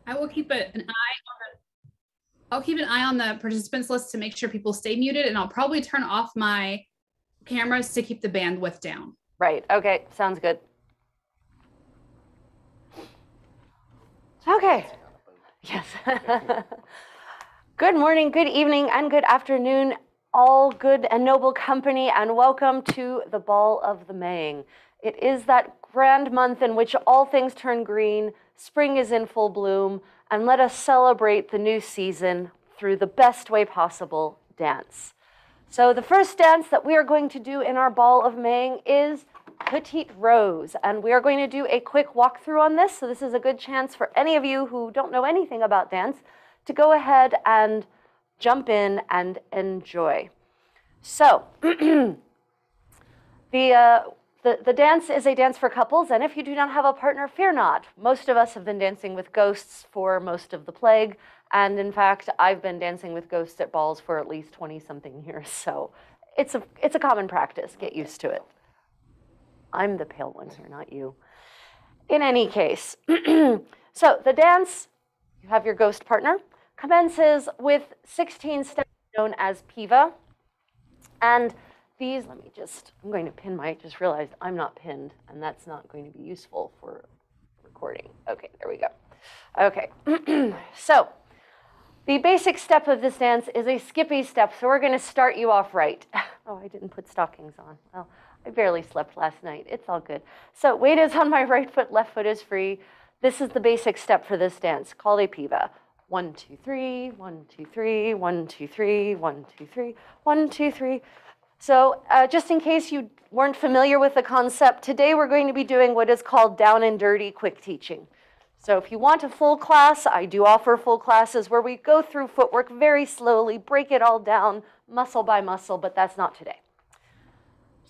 I will keep I'll keep an eye on the participants list to make sure people stay muted, and I'll probably turn off my cameras to keep the bandwidth down. Right. Okay. Sounds good. Okay. Yes. Good morning, good evening, and good afternoon, all good and noble company, and welcome to the Ball of the Maying. It is that grand month in which all things turn green, spring is in full bloom, and let us celebrate the new season through the best way possible, dance. So the first dance that we are going to do in our Ball of Maying is Petite Rose, and we are going to do a quick walkthrough on this, so this is a good chance for any of you who don't know anything about dance to go ahead and jump in and enjoy. So, the dance is a dance for couples, and if you do not have a partner, fear not. Most of us have been dancing with ghosts for most of the plague, and in fact, I've been dancing with ghosts at balls for at least 20-something years, so it's a common practice. Get used to it. I'm the pale one here, not you. In any case, so the dance, you have your ghost partner, commences with 16 steps known as piva. And these, I'm going to pin just realized I'm not pinned, and that's not going to be useful for recording. Okay, there we go. Okay, so the basic step of this dance is a skippy step, so we're going to start you off right. Oh, I didn't put stockings on. Well, I barely slept last night. It's all good. So weight is on my right foot, left foot is free. This is the basic step for this dance, called a piva. 1, 2, 3, 1, 2, 3, 1, 2, 3, 1, 2, 3, 1, 2, 3. So just in case you weren't familiar with the concept, today we're going to be doing what is called down and dirty quick teaching. So if you want a full class, I do offer full classes where we go through footwork very slowly, break it all down muscle by muscle, but that's not today.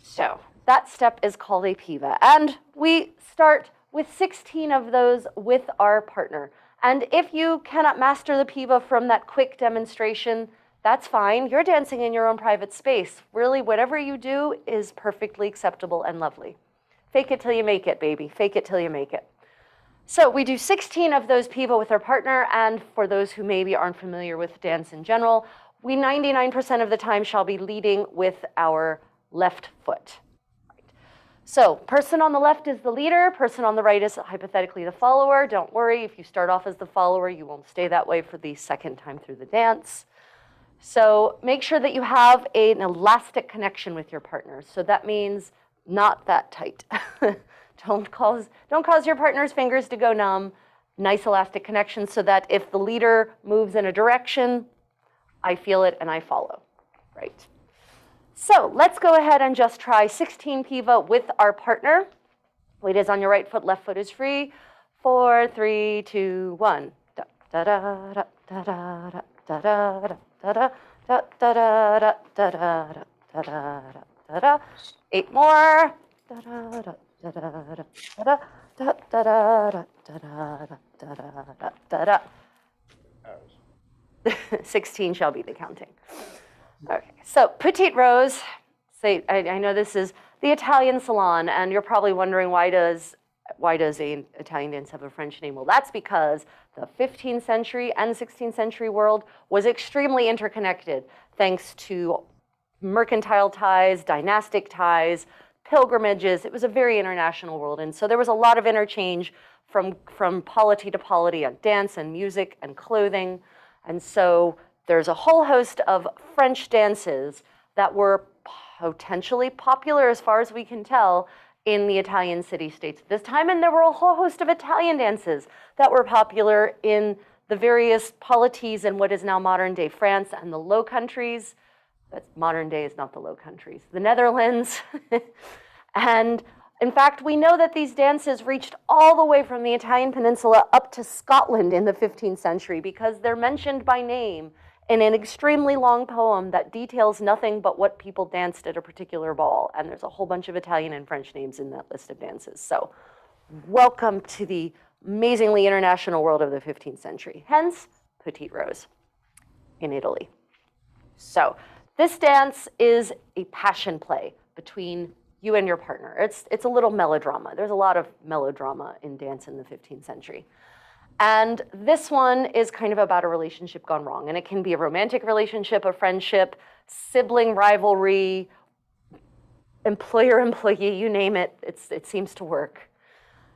So that step is called a piva, and we start with 16 of those with our partner. And if you cannot master the piva from that quick demonstration, that's fine. You're dancing in your own private space. Really, whatever you do is perfectly acceptable and lovely. Fake it till you make it, baby. Fake it till you make it. So we do 16 of those piva with our partner, and for those who maybe aren't familiar with dance in general, we 99% of the time shall be leading with our left foot. So person on the left is the leader, person on the right is hypothetically the follower. Don't worry, if you start off as the follower, you won't stay that way for the second time through the dance. So make sure that you have an elastic connection with your partner. So that means not that tight. Don't cause your partner's fingers to go numb. Nice elastic connection so that if the leader moves in a direction, I feel it and I follow, right? So let's go ahead and just try 16 piva with our partner. Weight is on your right foot, left foot is free. 4, 3, 2, 1. Da da da da da da da da da da da da da da da da. 8 more. Da da da da da da da da da da da da. 16 shall be the counting. Okay, so Petite Rose, I know this is the Italian salon, and you're probably wondering why does an Italian dance have a French name? Well, that's because the 15th century and 16th century world was extremely interconnected thanks to mercantile ties, dynastic ties, pilgrimages. It was a very international world, and so there was a lot of interchange from polity to polity on dance and music and clothing, and so there's a whole host of French dances that were potentially popular, as far as we can tell, in the Italian city-states at this time. And there were a whole host of Italian dances that were popular in the various polities in what is now modern-day France and the Low Countries. That's modern day is not the Low Countries. The Netherlands. And in fact, we know that these dances reached all the way from the Italian peninsula up to Scotland in the 15th century because they're mentioned by name in an extremely long poem that details nothing but what people danced at a particular ball. And there's a whole bunch of Italian and French names in that list of dances. So welcome to the amazingly international world of the 15th century. Hence, Petite Rose in Italy. So this dance is a passion play between you and your partner. It's a little melodrama. There's a lot of melodrama in dance in the 15th century. And this one is kind of about a relationship gone wrong. And it can be a romantic relationship, a friendship, sibling rivalry, employer-employee, you name it, it seems to work.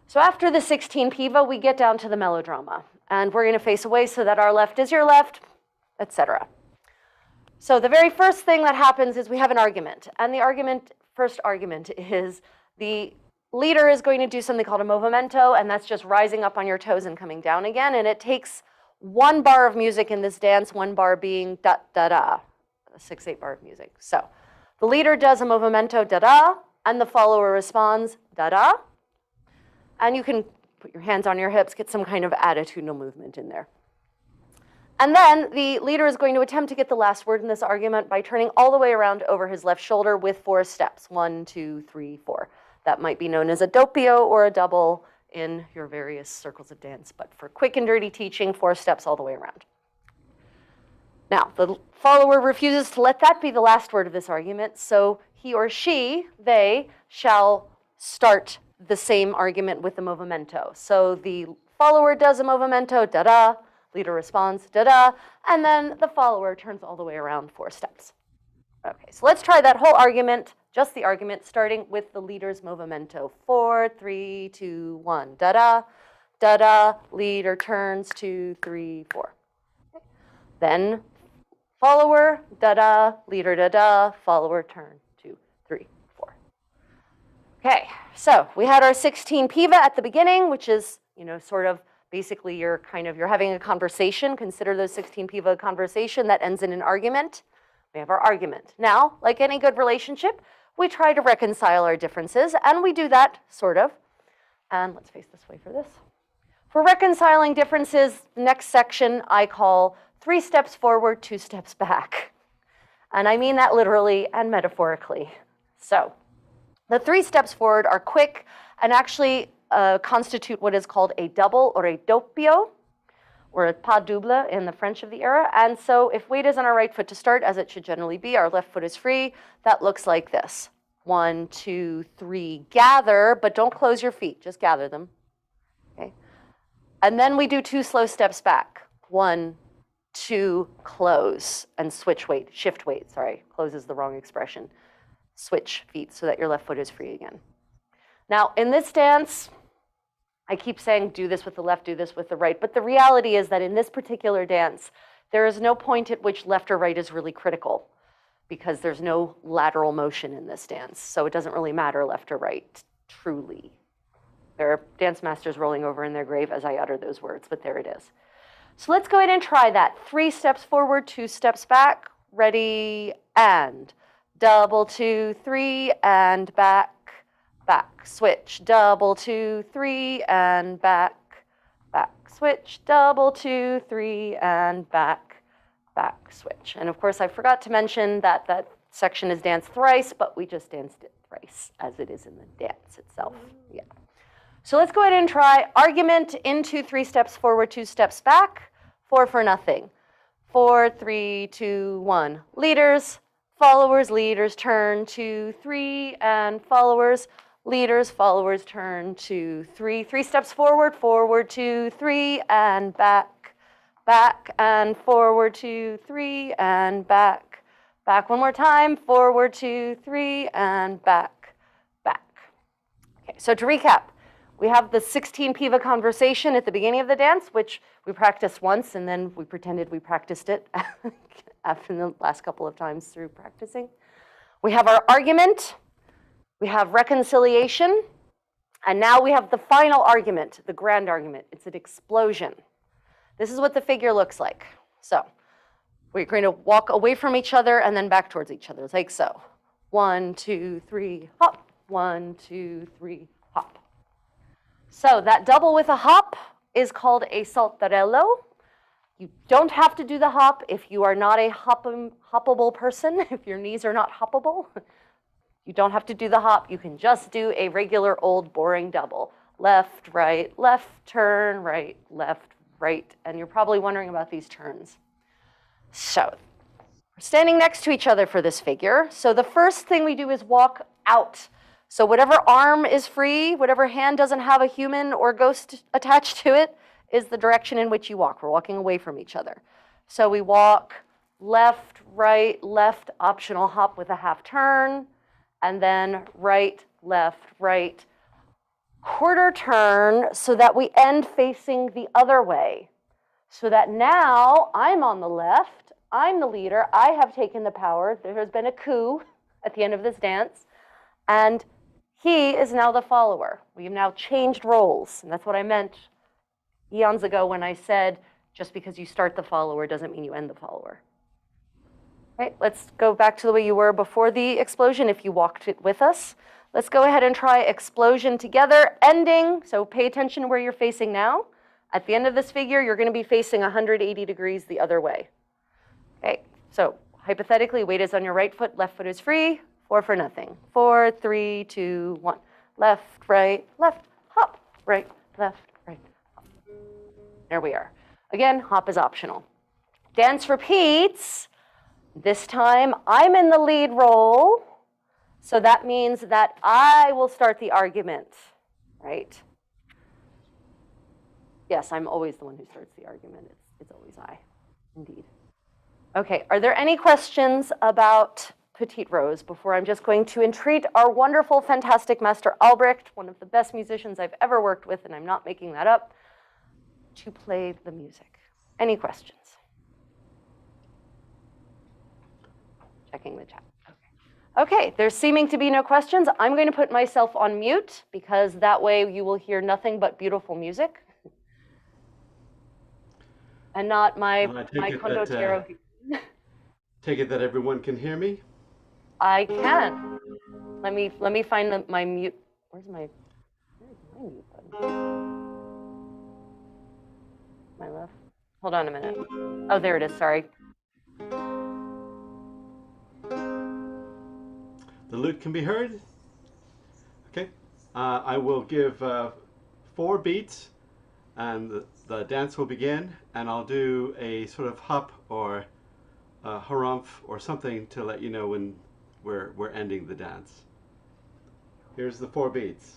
So after the 16 piva, we get down to the melodrama. And we're going to face away so that our left is your left, etc. So the very first thing that happens is we have an argument. And the first argument is the leader is going to do something called a movimento, and that's just rising up on your toes and coming down again. And it takes 1 bar of music in this dance, 1 bar being da-da-da, a 6/8 bar of music. So the leader does a movimento da-da, and the follower responds da-da. And you can put your hands on your hips, get some kind of attitudinal movement in there. And then the leader is going to attempt to get the last word in this argument by turning all the way around over his left shoulder with 4 steps. 1, 2, 3, 4. That might be known as a doppio or a double in your various circles of dance. But for quick and dirty teaching, 4 steps all the way around. Now, the follower refuses to let that be the last word of this argument, so he or she, they, shall start the same argument with the movimento. So the follower does a movimento, da-da, leader responds, da-da, and then the follower turns all the way around 4 steps. Okay, so let's try that whole argument, just the argument, starting with the leader's movimento. 4, 3, 2, 1, da-da, da-da, leader turns, 2, 3, 4. Okay. Then follower, da-da, leader, da-da, follower, turn, 2, 3, 4. Okay, so we had our 16 piva at the beginning, which is, sort of basically you're having a conversation. Consider those 16 piva a conversation that ends in an argument. We have our argument. Now, like any good relationship, we try to reconcile our differences, and we do that, sort of. And let's face this way for this. For reconciling differences, the next section I call 3 steps forward, 2 steps back. And I mean that literally and metaphorically. So the 3 steps forward are quick and actually constitute what is called a double or a doppio, or a pas double in the French of the era. And so if weight is on our right foot to start, as it should generally be, our left foot is free, that looks like this. 1, 2, 3, gather, but don't close your feet, just gather them. Okay. And then we do 2 slow steps back. 1, 2, close, and switch weight, shift weight, sorry, close is the wrong expression. Switch feet so that your left foot is free again. Now, in this dance, I keep saying do this with the left, do this with the right, but the reality is that in this particular dance, there is no point at which left or right is really critical because there's no lateral motion in this dance, so it doesn't really matter left or right, truly. There are dance masters rolling over in their grave as I utter those words, but there it is. So let's go ahead and try that. 3 steps forward, 2 steps back, ready, and double, 2, 3, and back. Back, switch, double, 2, 3, and back, back, switch, double, 2, 3, and back, back, switch. And of course, I forgot to mention that that section is danced thrice, but we just danced it thrice as it is in the dance itself. Yeah. So let's go ahead and try argument into 3 steps forward, 2 steps back, 4 for nothing. 4, 3, 2, 1. Leaders, followers, leaders, turn, 2, 3, and followers. Leaders, followers, turn, 2, 3. 3 steps forward, forward, 2, 3, and back, back, and forward, 2, 3, and back. Back one more time, forward, 2, 3, and back, back. Okay, so to recap, we have the 16 piva conversation at the beginning of the dance, which we practiced once, and then we pretended we practiced it after the last couple of times through practicing. We have our argument. We have reconciliation, and now we have the final argument, the grand argument. It's an explosion. This is what the figure looks like. So we're going to walk away from each other and then back towards each other, like so. 1, 2, 3, hop. 1, 2, 3, hop. So that double with a hop is called a saltarello. You don't have to do the hop if you are not a hoppable person, if your knees are not hoppable. You don't have to do the hop. You can just do a regular old boring double. Left, right, turn, right, left, right. And you're probably wondering about these turns. So we're standing next to each other for this figure. So the first thing we do is walk out. So whatever arm is free, whatever hand doesn't have a human or ghost attached to it, is the direction in which you walk. We're walking away from each other. So we walk left, left, optional hop with a half turn, and then right, right, quarter turn so that we end facing the other way. So that now I'm on the left, I'm the leader, I have taken the power, there has been a coup at the end of this dance, and he is now the follower. We have now changed roles, and that's what I meant eons ago when I said, just because you start the follower doesn't mean you end the follower. Right, let's go back to the way you were before the explosion if you walked it with us. Let's go ahead and try explosion together, ending, so pay attention to where you're facing now. At the end of this figure, you're going to be facing 180 degrees the other way. Okay, so hypothetically, weight is on your right foot, left foot is free, 4 for nothing. 4, 3, 2, 1. Left, hop, right, hop. There we are. Again, hop is optional. Dance repeats. This time, I'm in the lead role. So that means that I will start the argument, right? Yes, I'm always the one who starts the argument. It's always I, indeed. Okay, are there any questions about Petite Rose before I'm just going to entreat our wonderful, fantastic master Albrecht, one of the best musicians I've ever worked with, and I'm not making that up, to play the music. Any questions? Checking the chat. Okay, there's seeming to be no questions. I'm going to put myself on mute because that way you will hear nothing but beautiful music. And not my condottiero. Take it that everyone can hear me? I can. Let me find my mute. Where's my mute button? My left. Hold on a minute. Oh, there it is. Sorry. The lute can be heard? Okay. I will give 4 beats and the dance will begin, and I'll do a sort of hop or a harumph or something to let you know when we're ending the dance. Here's the 4 beats.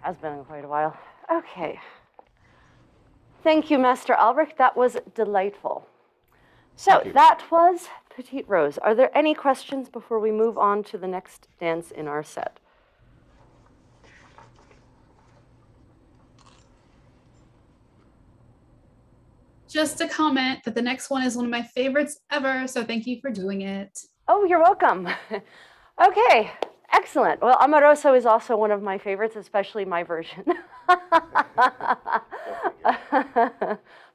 has been quite a while. Okay. Thank you, Master Albrecht. That was delightful. So that was Petite Rose. Are there any questions before we move on to the next dance in our set? Just a comment that the next one is one of my favorites ever, so thank you for doing it. Oh, you're welcome. Okay, excellent. Well, Amarosa is also one of my favorites, especially my version.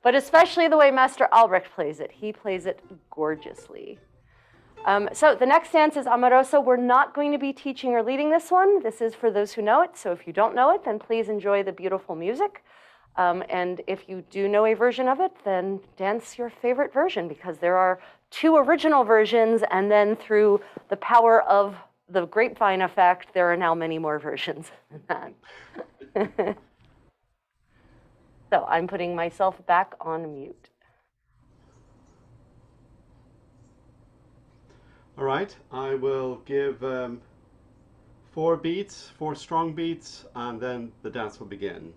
But especially the way Master Albrecht plays it. He plays it gorgeously. So the next dance is Amarosa. We're not going to be teaching or leading this one. This is for those who know it. So if you don't know it, then please enjoy the beautiful music. And if you do know a version of it, then dance your favorite version, because there are 2 original versions, and then through the power of the grapevine effect, there are now many more versions than that. So I'm putting myself back on mute. All right, I will give 4 beats, 4 strong beats, and then the dance will begin.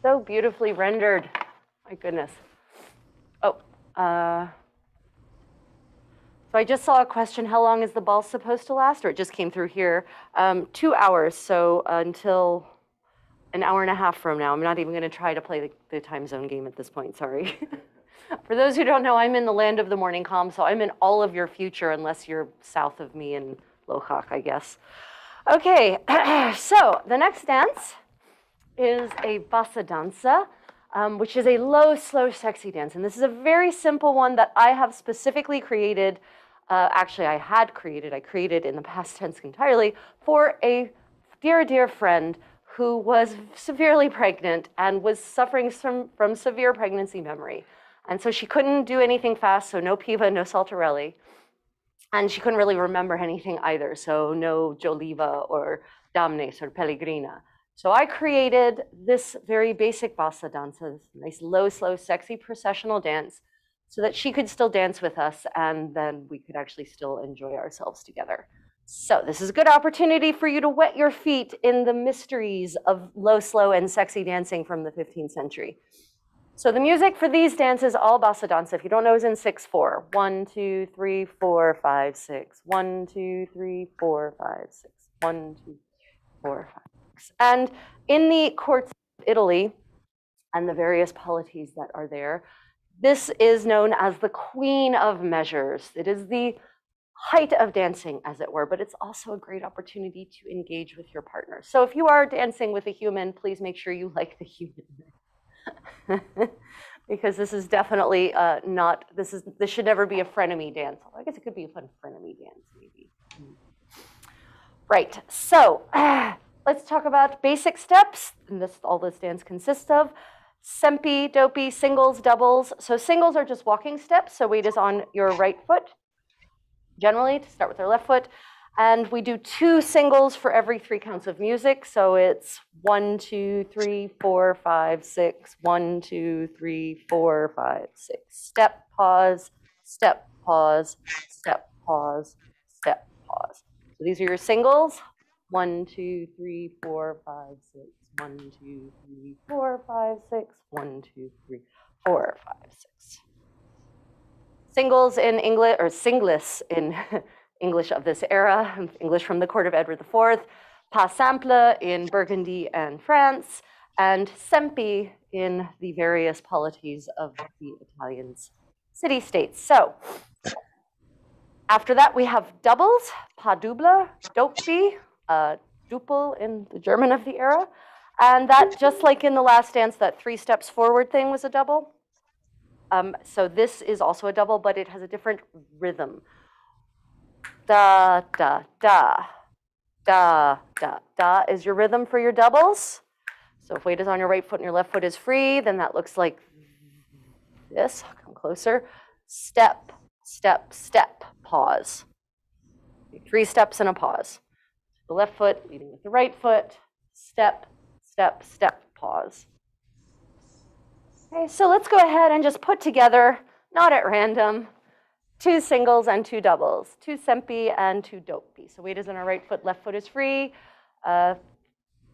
So beautifully rendered. My goodness. Oh, so I just saw a question, how long is the ball supposed to last? Or it just came through here. 2 hours, so until an hour and a half from now. I'm not even gonna try to play the time zone game at this point, sorry. For those who don't know, I'm in the land of the morning calm, so I'm in all of your future unless you're south of me in Lohak, I guess. Okay, so the next dance is a bassa danza, which is a low, slow, sexy dance. And this is a very simple one that I have specifically created. Actually, I created in the past tense entirely for a dear, dear friend who was severely pregnant and was suffering from severe pregnancy memory. And so she couldn't do anything fast, so no piva, no saltarelli. And she couldn't really remember anything either, so no Gioliva or Damnes or Pellegrina. So I created this very basic bassa danza, this nice low, slow, sexy processional dance, so that she could still dance with us and then we could actually still enjoy ourselves together. So this is a good opportunity for you to wet your feet in the mysteries of low, slow, and sexy dancing from the 15th century. So the music for these dances, all bassa danza, if you don't know, is in 6/4. 1, 2, 3, 4, 5, 6. 1, 2, 3, 4, 5, 6. 1, 2, 4, 5, 6. And in the courts of Italy and the various polities that are there, this is known as the queen of measures. It is the height of dancing, as it were, but it's also a great opportunity to engage with your partner. So if you are dancing with a human, please make sure you like the human. Because this is definitely this should never be a frenemy dance. I guess it could be a fun frenemy dance, maybe. Right, so let's talk about basic steps, and all this dance consists of. Sempi, doppi, singles, doubles. So singles are just walking steps, so weight is on your right foot, generally, to start with our left foot. And we do 2 singles for every 3 counts of music. So it's 1, 2, 3, 4, 5, 6. 1, 2, 3, 4, 5, 6. Step, pause, step, pause, step, pause, step, pause. So these are your singles. 1, 2, 3, 4, 5, 6. 1, 2, 3, 4, 5, 6. 1, 2, 3, 4, 5, 6. Singles in English, or singles in English of this era, English from the court of Edward IV, pas simple in Burgundy and France, and sempi in the various polities of the Italian city-states. So after that, we have doubles, pas double, doppi, duple in the German of the era. And that, just like in the last dance, that 3 steps forward thing was a double. So this is also a double, but it has a different rhythm. Da, da, da, da, da, da is your rhythm for your doubles. So if weight is on your right foot and your left foot is free, then that looks like this. I'll come closer. Step, step, step, pause. 3 steps and a pause. The left foot leading with the right foot. Step, step, step, pause. Okay, so let's go ahead and just put together, not at random, 2 singles and 2 doubles, 2 sempi and 2 doppi. So weight is on our right foot, left foot is free.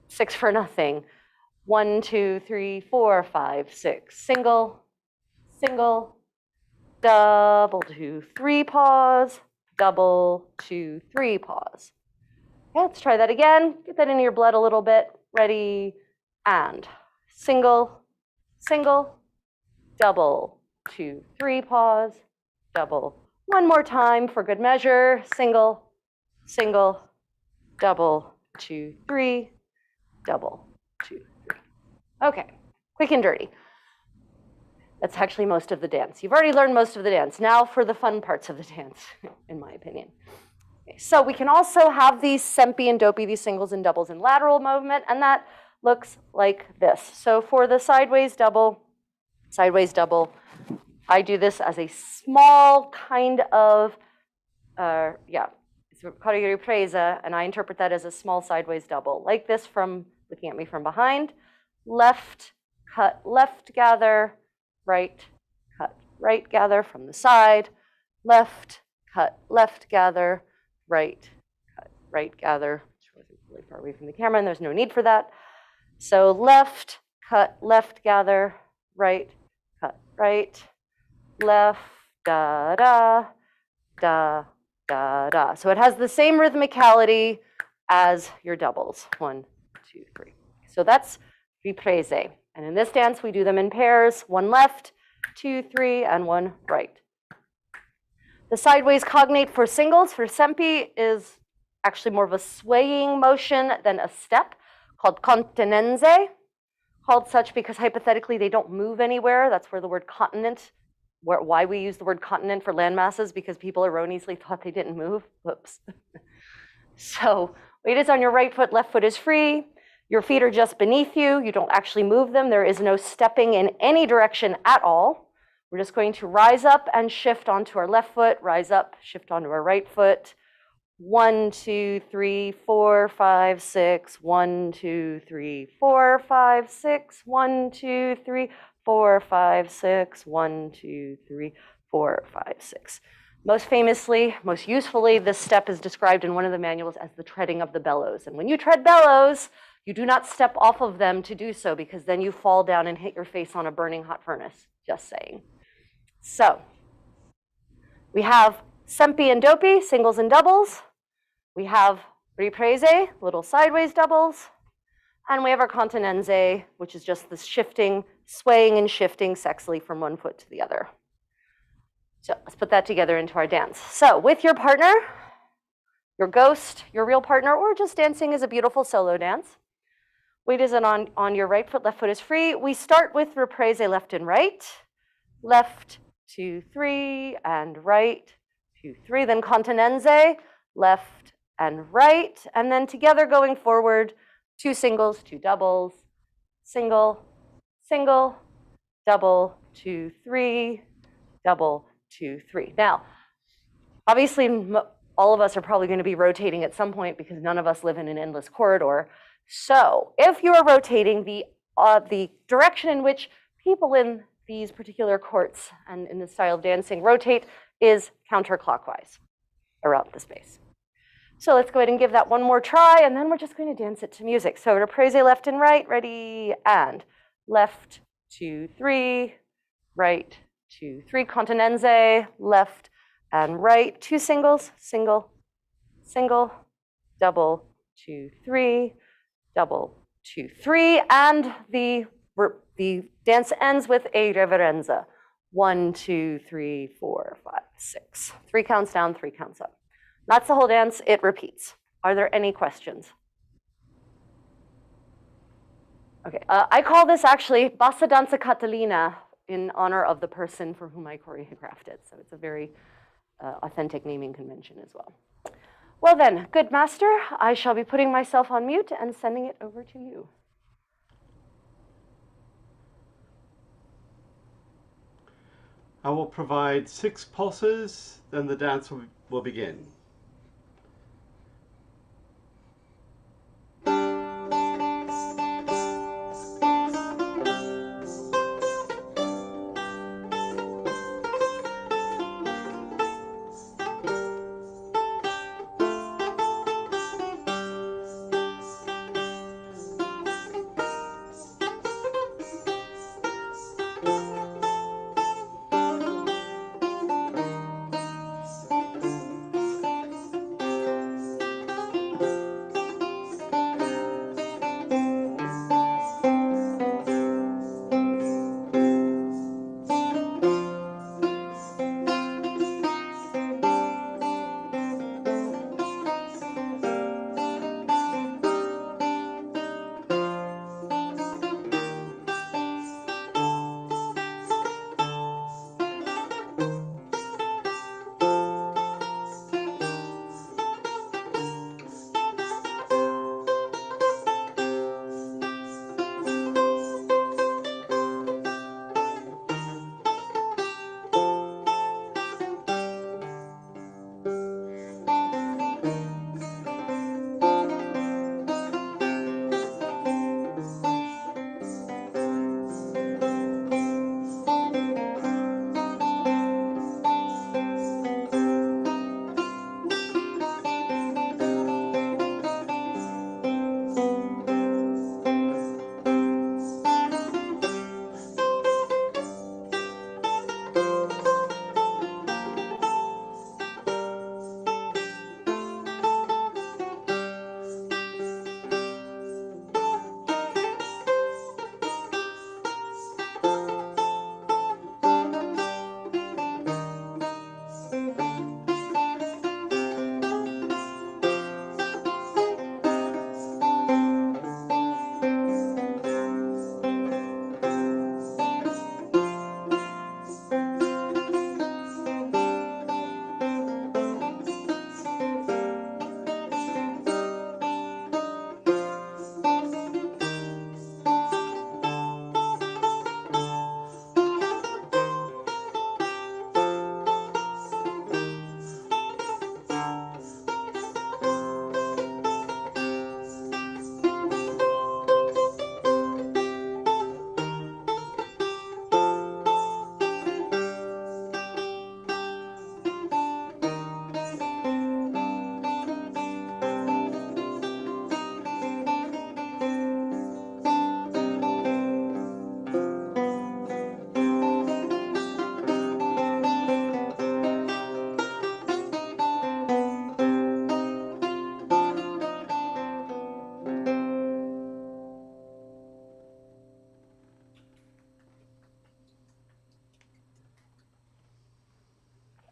6 for nothing. 1, 2, 3, 4, 5, 6. Single, single, double, 2, 3, pause, double, 2, 3, pause. Okay, let's try that again. Get that into your blood a little bit. Ready, and single, single, double, 2, 3, pause, double. One more time for good measure. Single, single, double, 2, 3, double, 2, 3. Okay, quick and dirty. That's actually most of the dance. You've already learned most of the dance. Now for the fun parts of the dance, in my opinion. Okay, so we can also have these sempi and doppi, these singles and doubles in lateral movement, and that looks like this. So for the sideways double, I do this as a small kind of, it's called a ripresa, and I interpret that as a small sideways double, like this from looking at me from behind. Left, cut, left, gather, right, cut, right, gather from the side. Left, cut, left, gather, right, cut, right, gather. It's really far away from the camera, and there's no need for that. So left, cut, left, gather, right, cut, right, left, da, da, da, da, da. So it has the same rhythmicality as your doubles. 1, 2, 3. So that's riprese. And in this dance, we do them in pairs, 1 left, 2, 3, and 1 right. The sideways cognate for singles, for sempi, is actually more of a swaying motion than a step, called continenze, called such because hypothetically they don't move anywhere. That's where the word continent, why we use the word continent for land masses, because people erroneously thought they didn't move. Whoops. So weight is on your right foot, left foot is free. Your feet are just beneath you. You don't actually move them. There is no stepping in any direction at all. We're just going to rise up and shift onto our left foot, rise up, shift onto our right foot. 1, 2, 3, 4, 5, 6. 1, 2, 3, 4, 5, 6. 1, 2, 3, 4, 5, 6. 1, 2, 3, 4, 5, 6. Most famously, most usefully, this step is described in one of the manuals as the treading of the bellows. And when you tread bellows, you do not step off of them to do so, because then you fall down and hit your face on a burning hot furnace. Just saying. So we have sempi and doppi, singles and doubles. We have riprese, little sideways doubles. And we have our continenze, which is just this shifting, swaying and shifting sexily from one foot to the other. So let's put that together into our dance. So with your partner, your ghost, your real partner, or just dancing as a beautiful solo dance, weight is on your right foot, left foot is free. We start with riprese left and right. Left, 2, 3, and right, 2, 3. Then continenze, left and right. And then together going forward, 2 singles, 2 doubles, single, single, double, 2, 3, double, 2, 3. Now, obviously, all of us are probably going to be rotating at some point because none of us live in an endless corridor. So if you are rotating, the direction in which people in these particular courts and in this style of dancing rotate is counterclockwise around the space. So let's go ahead and give that one more try, and then we're just going to dance it to music. So riprese left and right, ready, and left, 2, 3, right, 2, 3, continenze, left and right, 2 singles, single, single, double, 2, 3, double, 2, 3, and the dance ends with a reverenza. 1, 2, 3, 4, 5, 6. 3 counts down, 3 counts up. That's the whole dance. It repeats. Are there any questions? Okay, I call this actually Bassa Danza Catalina in honor of the person for whom I choreographed it. So it's a very authentic naming convention as well. Well then, good master, I shall be putting myself on mute and sending it over to you. I will provide 6 pulses, then the dance will begin.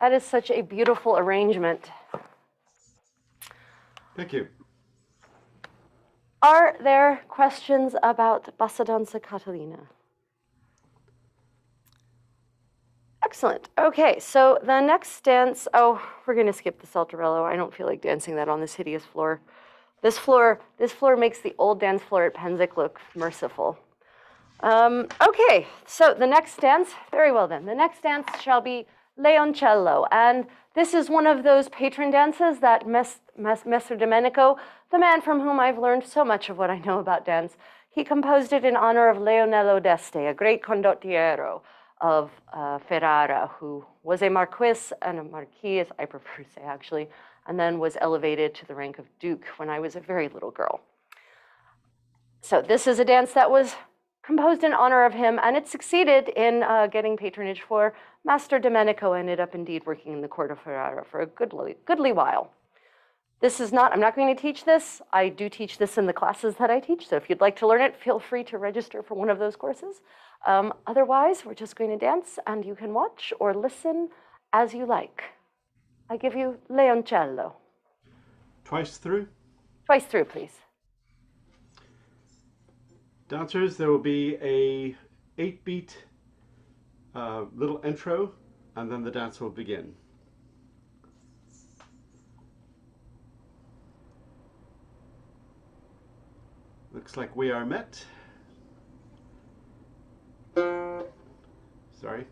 That is such a beautiful arrangement. Thank you. Are there questions about Bassa Danza Catalina? Excellent. Okay, so the next dance, oh, we're going to skip the Saltarello. I don't feel like dancing that on this hideous floor. This floor makes the old dance floor at Penzic look merciful. Okay, so the next dance, very well then. The next dance shall be Leoncello, and this is one of those patron dances that Messer Domenico, the man from whom I've learned so much of what I know about dance, he composed it in honor of Leonello d'Este, a great condottiero of Ferrara, who was a marquis and a marquis, as I prefer to say actually, and then was elevated to the rank of duke when I was a very little girl. So this is a dance that was composed in honor of him, and it succeeded in getting patronage for Master Domenico. Ended up indeed working in the court of Ferrara for a goodly while. This is not, I'm not going to teach this. I do teach this in the classes that I teach, so if you'd like to learn it, feel free to register for one of those courses. Otherwise, we're just going to dance, and you can watch or listen as you like. I give you Leoncello. Twice through? Twice through, please. Dancers, there will be a 8-beat little intro, and then the dance will begin. Looks like we are met. Sorry.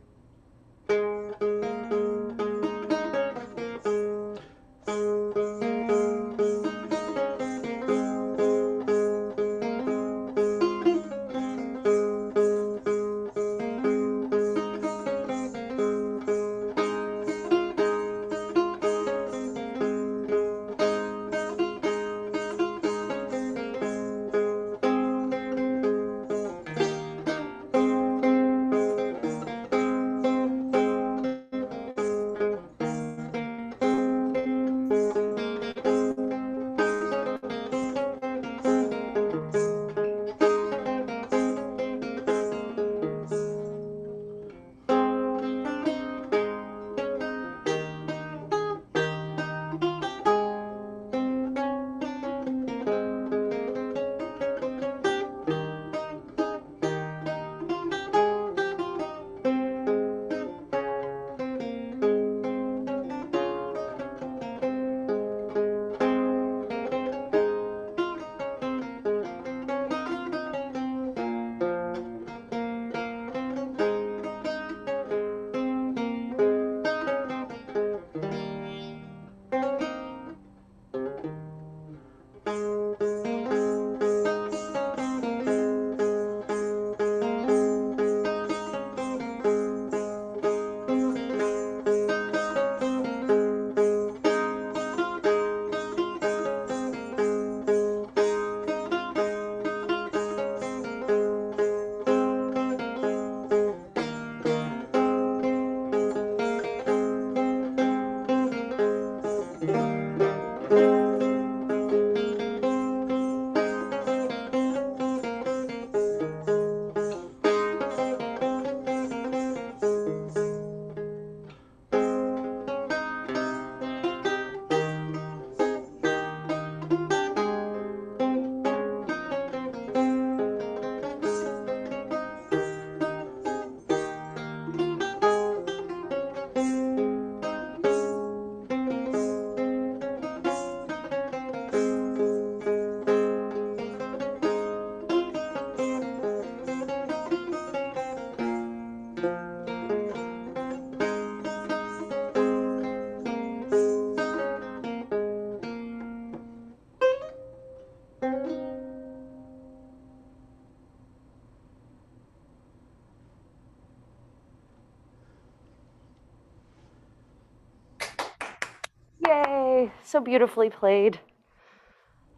Yay, so beautifully played.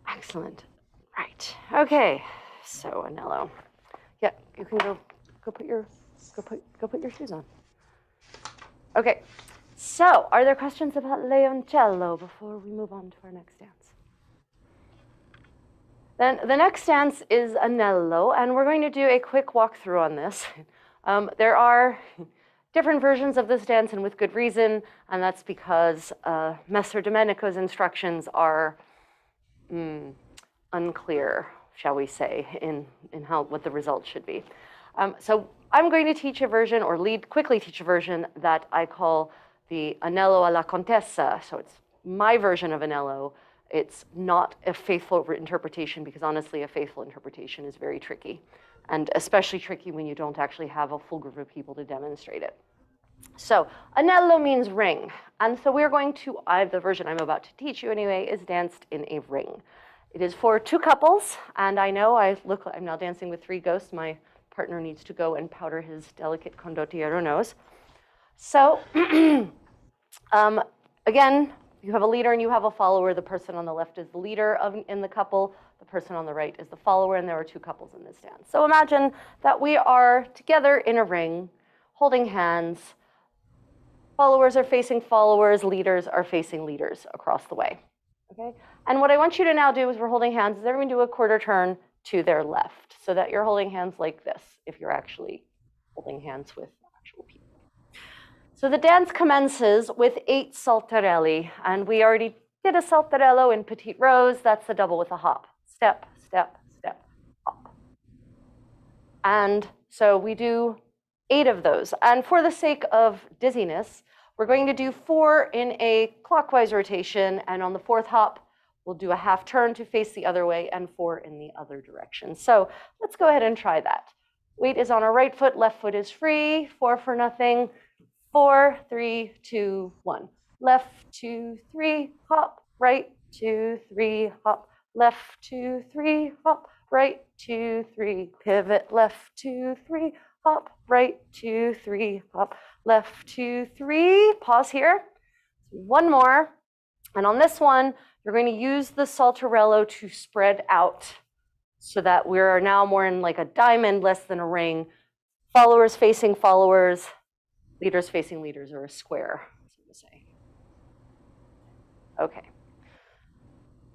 Excellent. Right. Okay. So Anello. Yeah, you can go put your shoes on. Okay. So, are there questions about Leoncello before we move on to our next dance? Then the next dance is Anello, and we're going to do a quick walkthrough on this. There are different versions of this dance, and with good reason, and that's because Messer Domenico's instructions are unclear, shall we say, in what the result should be. So I'm going to teach a version, or quickly teach a version that I call the Anello alla Contessa. So it's my version of Anello. It's not a faithful interpretation, because honestly, a faithful interpretation is very tricky, and especially tricky when you don't actually have a full group of people to demonstrate it. So Anello means ring, and so we're going to, the version I'm about to teach you anyway, is danced in a ring. It is for two couples, and I know I'm now dancing with three ghosts. My partner needs to go and powder his delicate condottiero nose. So again, you have a leader and you have a follower. The person on the left is the leader in the couple. The person on the right is the follower, and there are two couples in this dance. So imagine that we are together in a ring, holding hands. Followers are facing followers, leaders are facing leaders across the way. Okay? And what I want you to now do is we're holding hands, is everyone do a quarter turn to their left, so that you're holding hands like this, if you're actually holding hands with actual people. So the dance commences with 8 saltarelli, and we already did a saltarello in Petite Rose. That's the double with a hop. Step, step, step, hop. And so we do 8 of those. And for the sake of dizziness, we're going to do 4 in a clockwise rotation, and on the 4th hop, we'll do a half turn to face the other way and 4 in the other direction. So let's go ahead and try that. Weight is on our right foot, left foot is free, 4 for nothing. 4, 3, 2, 1. Left, 2, 3, hop, right, 2, 3, hop, left, 2, 3, hop, right, 2, 3, pivot, left, 2, 3, hop, right, 2, 3, hop, left, 2, 3, pause here. 1 more, and on this one, you're going to use the saltarello to spread out so that we're now more in like a diamond, less than a ring. Followers facing followers, leaders facing leaders, or a square, so to say. Okay.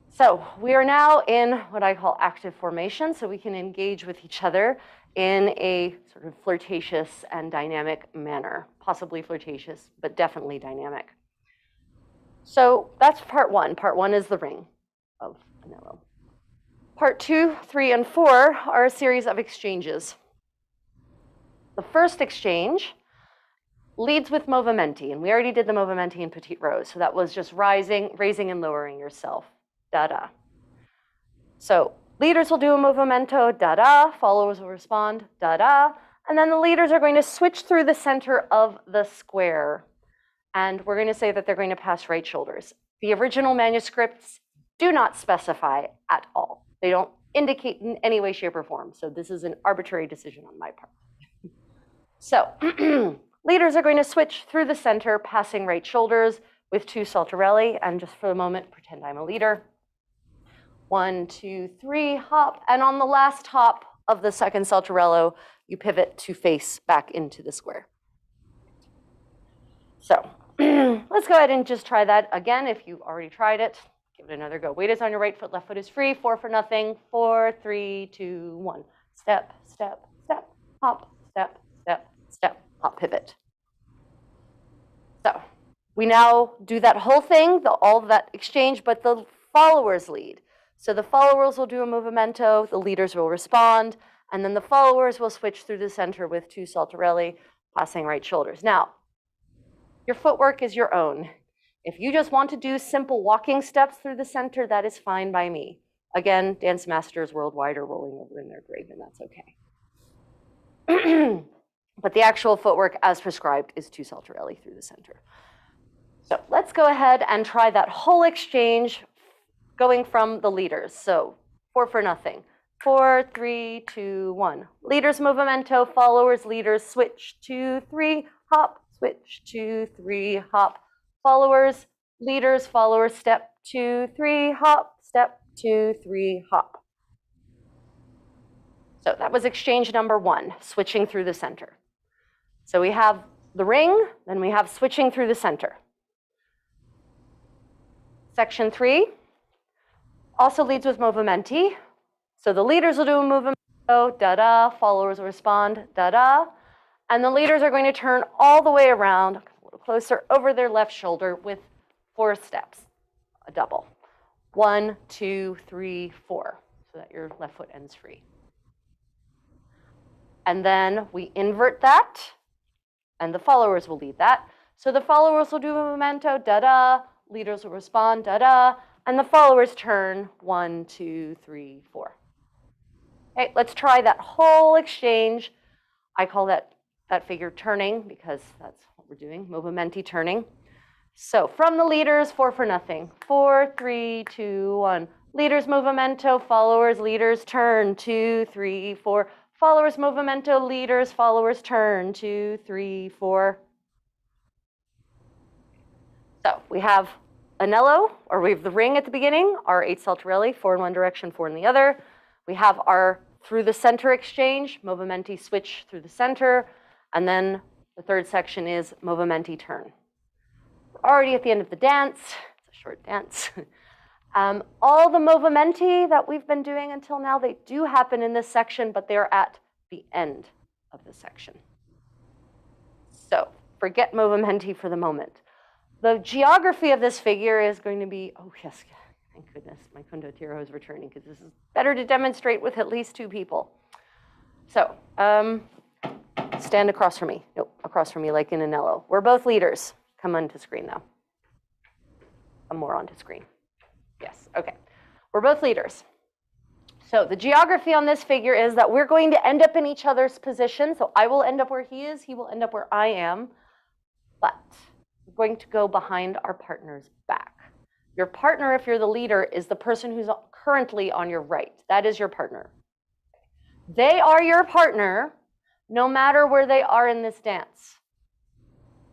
So we are now in what I call active formation, so we can engage with each other in a sort of flirtatious and dynamic manner, possibly flirtatious, but definitely dynamic. So that's part 1. Part 1 is the ring of Anello. Part 2, 3, and 4 are a series of exchanges. The first exchange leads with movimenti, and we already did the movimenti in Petite Rose, so that was just raising and lowering yourself, da-da. So leaders will do a movimento, da-da, followers will respond, da-da, and then the leaders are going to switch through the center of the square, and we're going to say that they're going to pass right shoulders. The original manuscripts do not specify at all. They don't indicate in any way, shape, or form, so this is an arbitrary decision on my part. So leaders are going to switch through the center, passing right shoulders with 2 saltarelli, and just for the moment, pretend I'm a leader. 1, 2, 3, hop, and on the last hop of the second saltarello, you pivot to face back into the square. So let's go ahead and just try that again. If you already tried it, give it another go. Weight is on your right foot, left foot is free, 4 for nothing, 4, 3, 2, 1. Step, step, step, hop, step, step, step, hop, pivot. So we now do that whole thing, all of that exchange, but the followers lead. So the followers will do a movimento, the leaders will respond, and then the followers will switch through the center with 2 saltarelli, passing right shoulders. Now, your footwork is your own. If you just want to do simple walking steps through the center, that is fine by me. Again, dance masters worldwide are rolling over in their grave, and that's okay. But the actual footwork as prescribed is 2 saltarelli through the center. So let's go ahead and try that whole exchange going from the leaders. So 4 for nothing. 4, 3, 2, 1. Leaders movimento, followers, leaders, switch, 2, 3, hop, switch, 2, 3, hop. Followers, leaders, followers, step, 2, 3, hop, step, 2, 3, hop. So that was exchange number 1, switching through the center. So we have the ring, then we have switching through the center. Section 3 also leads with movimenti. So the leaders will do a movimento, da-da, followers will respond, da-da. And the leaders are going to turn all the way around, a little closer, over their left shoulder with 4 steps, a double. 1, 2, 3, 4, so that your left foot ends free. And then we invert that, and the followers will lead that. So the followers will do a movimento, da-da, leaders will respond, da-da, and the followers turn 1, 2, 3, 4. Okay, let's try that whole exchange. I call that figure turning because that's what we're doing, movimenti turning. So from the leaders, 4 for nothing. 4, 3, 2, 1. Leaders movimento, followers, leaders turn, 2, 3, 4. Followers movimento, leaders, followers turn, 2, 3, 4. So we have Anello, or we have the ring at the beginning, our 8 saltarelli, 4 in one direction, 4 in the other. We have our through the center exchange, movimenti switch through the center, and then the third section is movimenti turn. We're already at the end of the dance. It's a short dance. All the movimenti that we've been doing until now, they do happen in this section, but they're at the end of the section. So forget movimenti for the moment. The geography of this figure is going to be, oh yes, thank goodness, my condottiero is returning because this is better to demonstrate with at least 2 people. So stand across from me. Nope, across from me like in Anello. We're both leaders. Come onto screen though. Come more onto screen. Yes, okay. We're both leaders. So the geography on this figure is that we're going to end up in each other's position. So I will end up where he is. He will end up where I am. But we're going to go behind our partner's back. Your partner, if you're the leader, is the person who's currently on your right. That is your partner. They are your partner no matter where they are in this dance.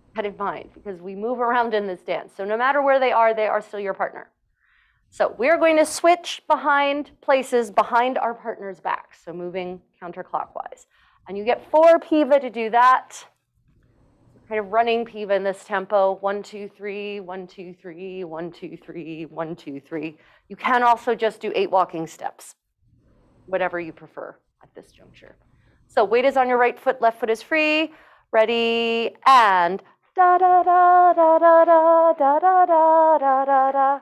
Keep that in mind because we move around in this dance. So no matter where they are still your partner. So we're going to switch behind places behind our partner's back. So moving counterclockwise. And you get 4 piva to do that. Kind of running piva in this tempo, 1, 2, 3, 1, 2, 3, 1, 2, 3, 1, 2, 3. You can also just do 8 walking steps, whatever you prefer at this juncture. So weight is on your right foot, left foot is free. Ready, and da da da da da da da da da da da da.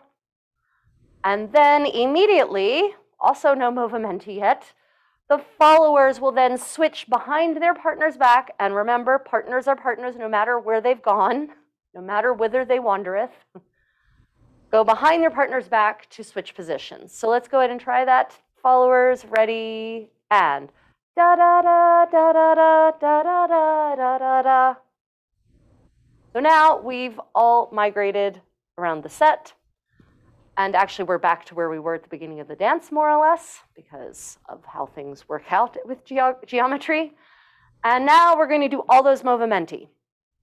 And then immediately, also no movimenti yet, the followers will then switch behind their partner's back. And remember, partners are partners no matter where they've gone, no matter whither they wandereth. Go behind their partner's back to switch positions. So let's go ahead and try that. Followers, ready, and da da da da da da da da da da da da. So now we've all migrated around the set. And actually, we're back to where we were at the beginning of the dance, more or less, because of how things work out with geometry. And now we're going to do all those movimenti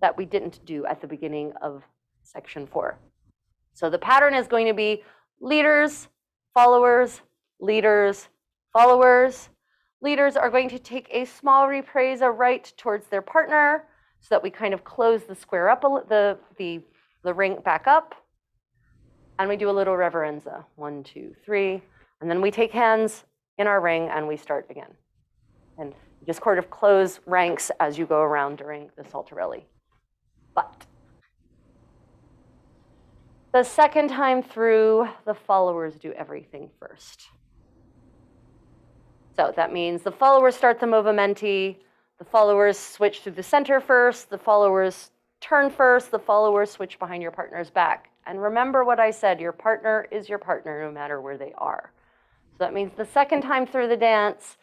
that we didn't do at the beginning of section 4. So the pattern is going to be leaders, followers, leaders, followers. Leaders are going to take a small ripresa right towards their partner so that we kind of close the square up, the ring back up. And we do a little reverenza, 1, 2, 3. And then we take hands in our ring and we start again. And just sort of close ranks as you go around during the saltarelli. But the second time through, the followers do everything first. So that means the followers start the movimenti, the followers switch through the center first, the followers turn first, the followers switch behind your partner's back. And remember what I said, your partner is your partner no matter where they are. So that means the second time through the dance,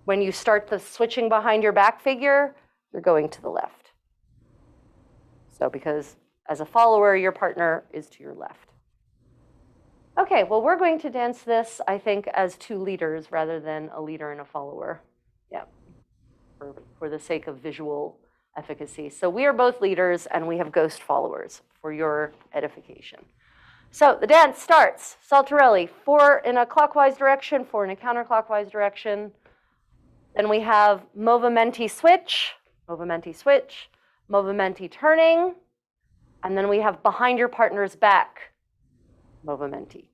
when you start the switching behind your back figure, you're going to the left. So because as a follower, your partner is to your left. Okay, well, we're going to dance this, I think, as 2 leaders rather than a leader and a follower. Yeah, for the sake of visual efficacy. So we are both leaders and we have ghost followers for your edification. So the dance starts, saltarelli, 4 in a clockwise direction, 4 in a counterclockwise direction. Then we have movimenti switch, movimenti switch, movimenti turning, and then we have behind your partner's back, movimenti.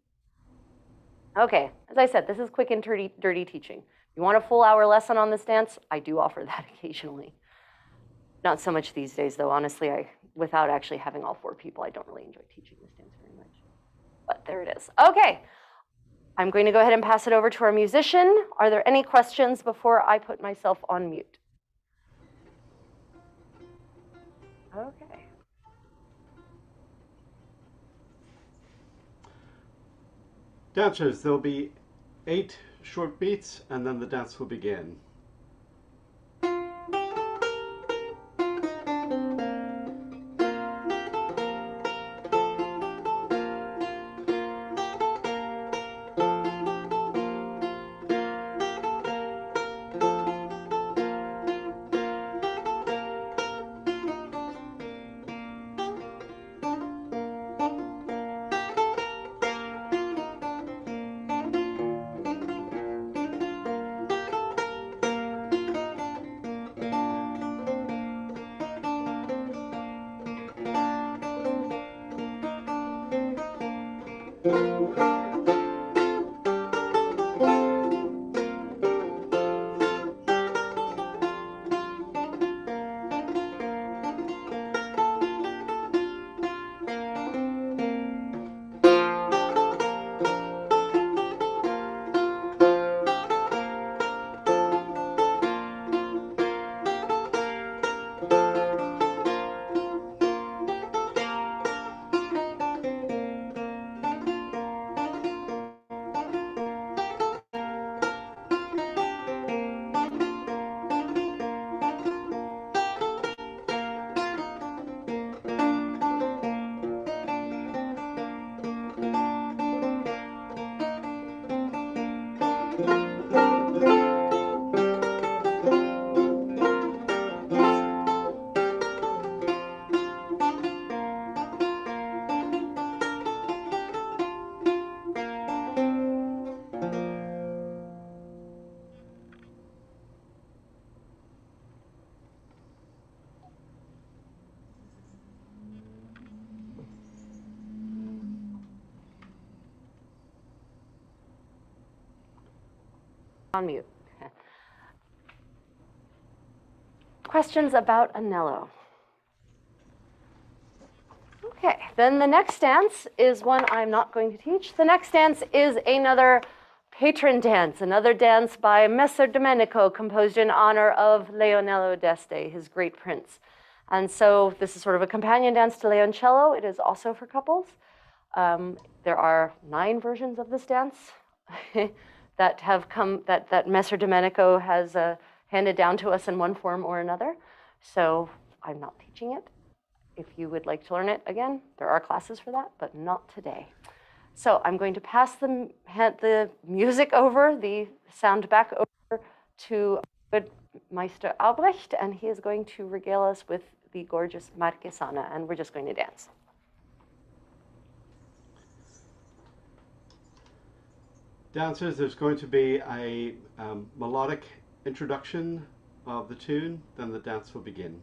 Okay, as I said, this is quick and dirty teaching. You want a full hour lesson on this dance? I do offer that occasionally. Not so much these days, though. Honestly, without actually having all 4 people, I don't really enjoy teaching this dance very much. But there it is. Okay, I'm going to go ahead and pass it over to our musician. Are there any questions before I put myself on mute? Okay. Dancers, there'll be 8 short beats and then the dance will begin. On mute. Questions about Anello? Okay, then the next dance is one I'm not going to teach. The next dance is another patron dance, another dance by Messer Domenico, composed in honor of Leonello d'Este, his great prince. And so this is sort of a companion dance to Leoncello. It is also for couples. There are 9 versions of this dance that have come, that Messer Domenico has handed down to us in one form or another. So I'm not teaching it. If you would like to learn it, again, there are classes for that, but not today. So I'm going to pass the music over, the sound back over to good Meister Albrecht, and he is going to regale us with the gorgeous Marquesana, and we're just going to dance. Dancers, there's going to be a melodic introduction of the tune, then the dance will begin.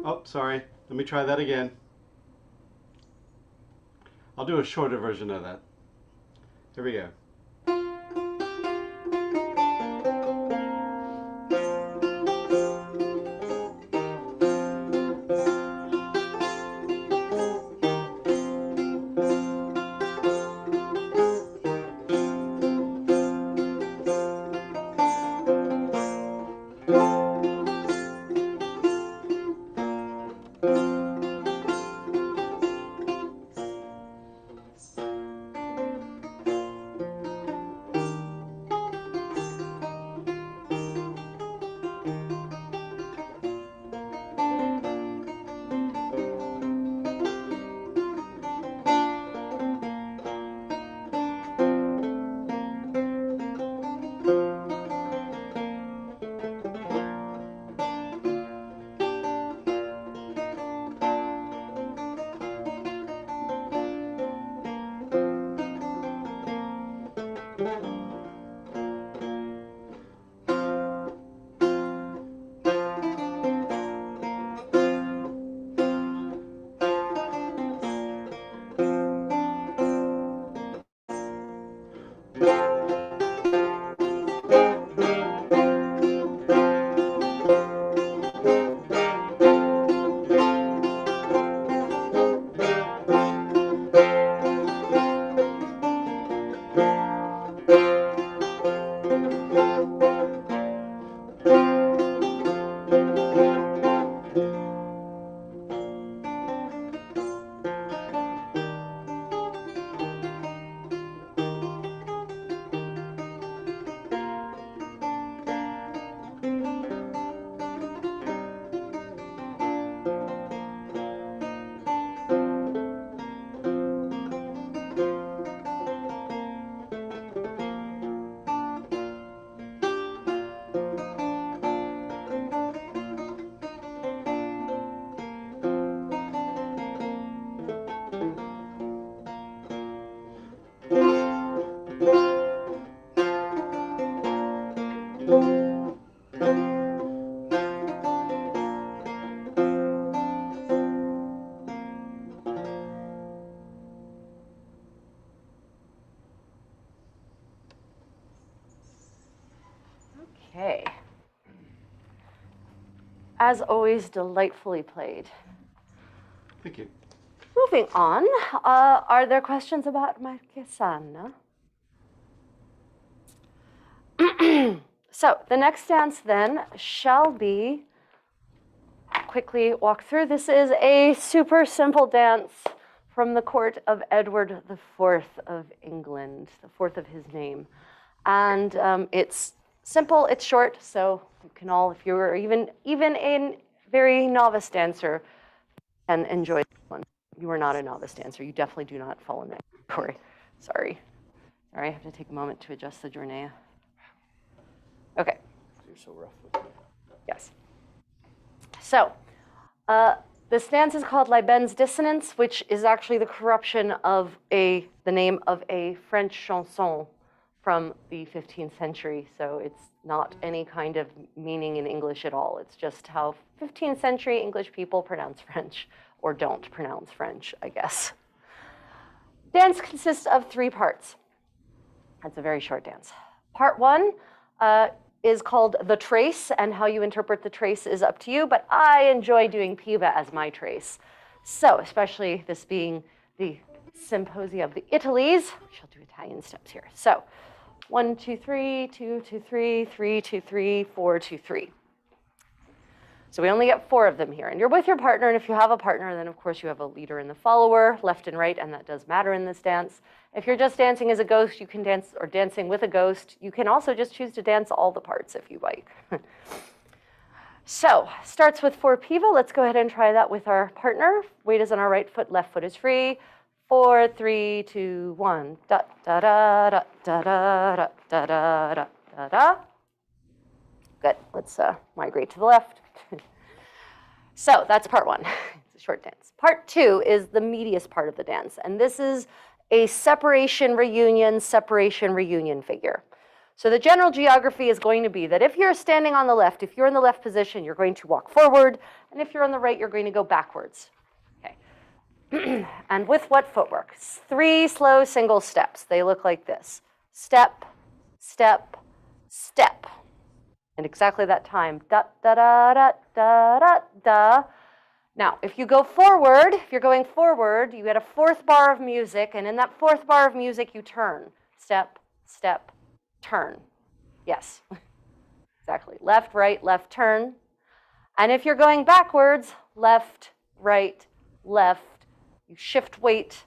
Oh, sorry. Let me try that again. I'll do a shorter version of that. Here we go. Okay. As always, delightfully played. Thank you. Moving on, are there questions about Marquesana? So the next dance then shall be, quickly walk through. This is a super simple dance from the court of Edward IV of England, the fourth of his name. And it's simple, it's short, so you can all, if you're even a very novice dancer, can enjoy this one. You are not a novice dancer. You definitely do not fall in that category. Sorry. Sorry, I have to take a moment to adjust the Jornea. Okay. You're so rough with me. Yes. So, this dance is called La Ben's Dissonance, which is actually the corruption of the name of a French chanson from the 15th century. So it's not any kind of meaning in English at all. It's just how 15th century English people pronounce French, or don't pronounce French, I guess. Dance consists of 3 parts. That's a very short dance. Part 1 is called the trace, and how you interpret the trace is up to you, but I enjoy doing piva as my trace. So, especially this being the Symposia of the Italies, we shall do Italian steps here. So, 1, 2, 3, 2, 2, 3, 3, 2, 3, 4, 2, 3. So we only get 4 of them here. And you're with your partner, and if you have a partner, then of course you have a leader and the follower, left and right, and that does matter in this dance. If you're just dancing as a ghost, you can dance, or dancing with a ghost, you can also just choose to dance all the parts if you like. So, starts with 4 piva. Let's go ahead and try that with our partner. Weight is on our right foot, left foot is free. 4, 3, 2, 1. Da da da da da da da da da da da. Good. Let's migrate to the left. So that's part 1. It's a short dance. Part 2 is the meatiest part of the dance, and this is a separation reunion figure. So the general geography is going to be that if you're standing on the left, if you're in the left position, you're going to walk forward, and if you're on the right, you're going to go backwards. Okay. And with what footwork? 3 slow single steps. They look like this. Step, step, step. And exactly that time, da, da, da, da, da, da, da. Now, if you go forward, if you're going forward, you get a 4th bar of music, and in that 4th bar of music, you turn. Step, step, turn. Yes, exactly. Left, right, left, turn. And if you're going backwards, left, right, left, you shift weight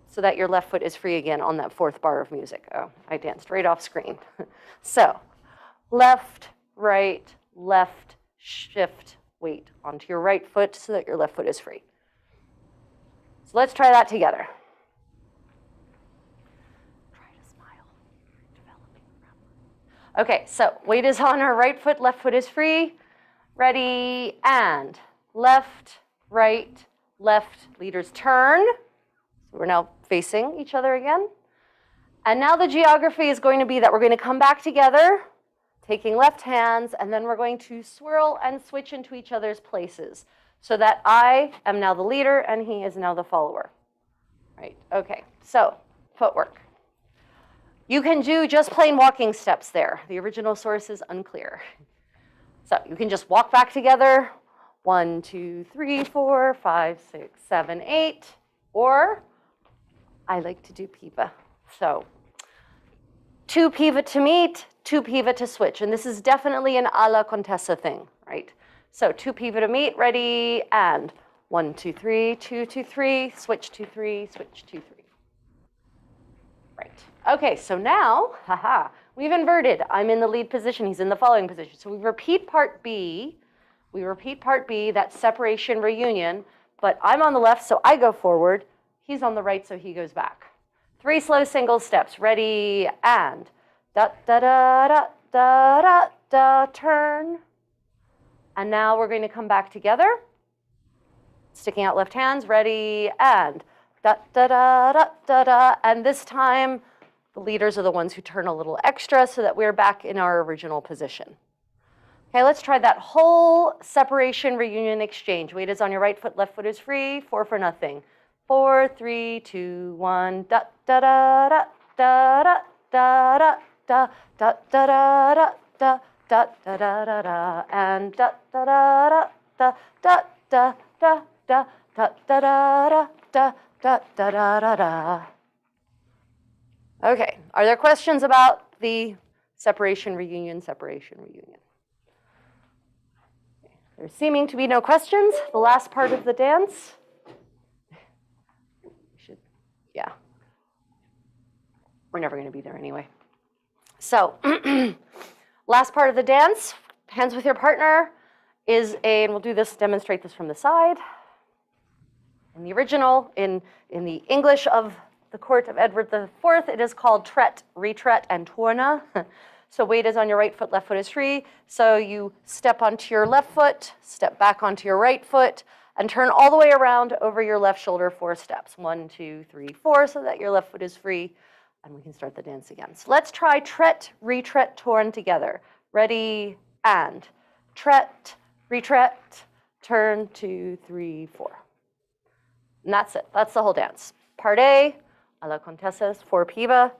so that your left foot is free again on that 4th bar of music. Oh, I danced right off screen. So, left, right, left, shift weight onto your right foot so that your left foot is free. So let's try that together. Try to smile. Okay, so weight is on our right foot, left foot is free. Ready, and left, right, left, leaders turn. So we're now facing each other again. And now the geography is going to be that we're going to come back together, taking left hands, and then we're going to swirl and switch into each other's places so that I am now the leader and he is now the follower. Right, okay, so footwork. You can do just plain walking steps there. The original source is unclear. So you can just walk back together, 1, 2, 3, 4, 5, 6, 7, 8, or I like to do piva. So 2 piva to meet, 2 piva to switch. And this is definitely an a la Contessa thing, right? So 2 piva to meet, ready, and 1, 2, 3, 2, 2, 3, switch 2, 3, switch 2, 3. Right. Okay, so now, haha, we've inverted. I'm in the lead position, he's in the following position. So we repeat part B. We repeat part B, that separation reunion, but I'm on the left, so I go forward. He's on the right, so he goes back. 3 slow single steps, ready, and da da da da da da da, turn. And now we're going to come back together. Sticking out left hands, ready, and da da da da da da. And this time, the leaders are the ones who turn a little extra so that we're back in our original position. Okay, let's try that whole separation reunion exchange. Weight is on your right foot, left foot is free, 4 for nothing. 4, 3, 2, 1, da da da da da da da da da da da da da da da da da da, and da da da da da da da da da da da da da da da da da. Okay, are there questions about the separation, reunion, separation, reunion? There's seeming to be no questions. The last part of the dance. Yeah. We're never going to be there anyway. So, last part of the dance, hands with your partner, is and we'll do this, demonstrate this from the side. In the original, in the English of the court of Edward IV, it is called tret, retret, and torna. So weight is on your right foot, left foot is free. So you step onto your left foot, step back onto your right foot, and turn all the way around over your left shoulder 4 steps. 1, 2, 3, 4, so that your left foot is free. And we can start the dance again. So let's try tret, retret, torn together. Ready, and tret, retret, turn, 2, 3, 4. And that's it. That's the whole dance. Part A, a la Contessa's, 4 piva.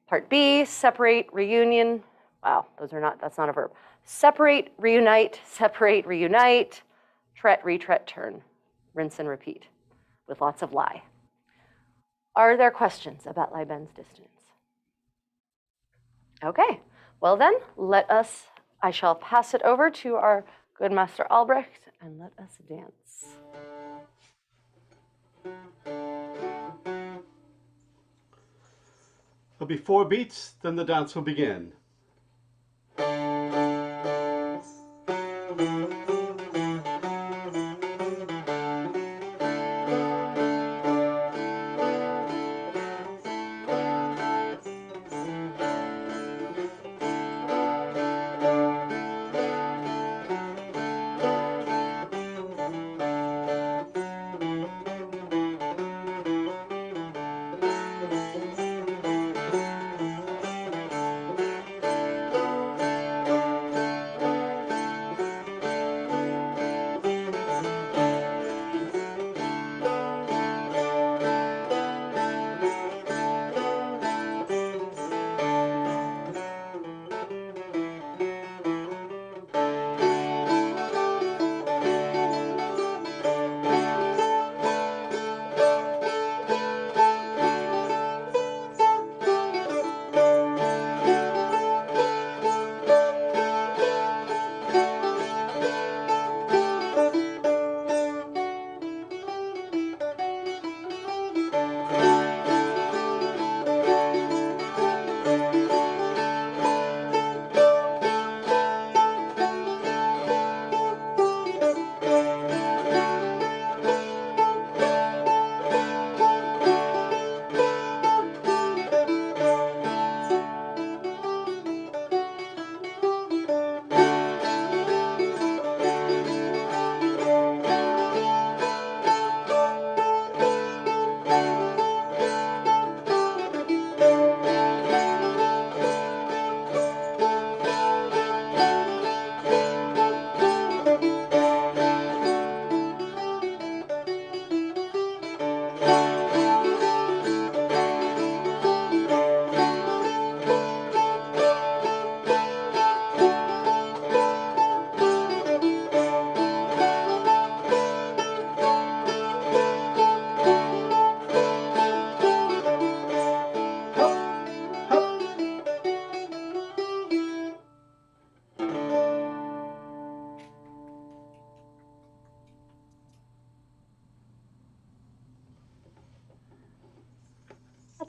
Part B, separate, reunion. Wow, that's not a verb. Separate, reunite, tret, retret, turn. Rinse and repeat with lots of lie. Are there questions about Liebend's distance? Okay, well then, I shall pass it over to our good Master Albrecht and let us dance. There'll be 4 beats, then the dance will begin.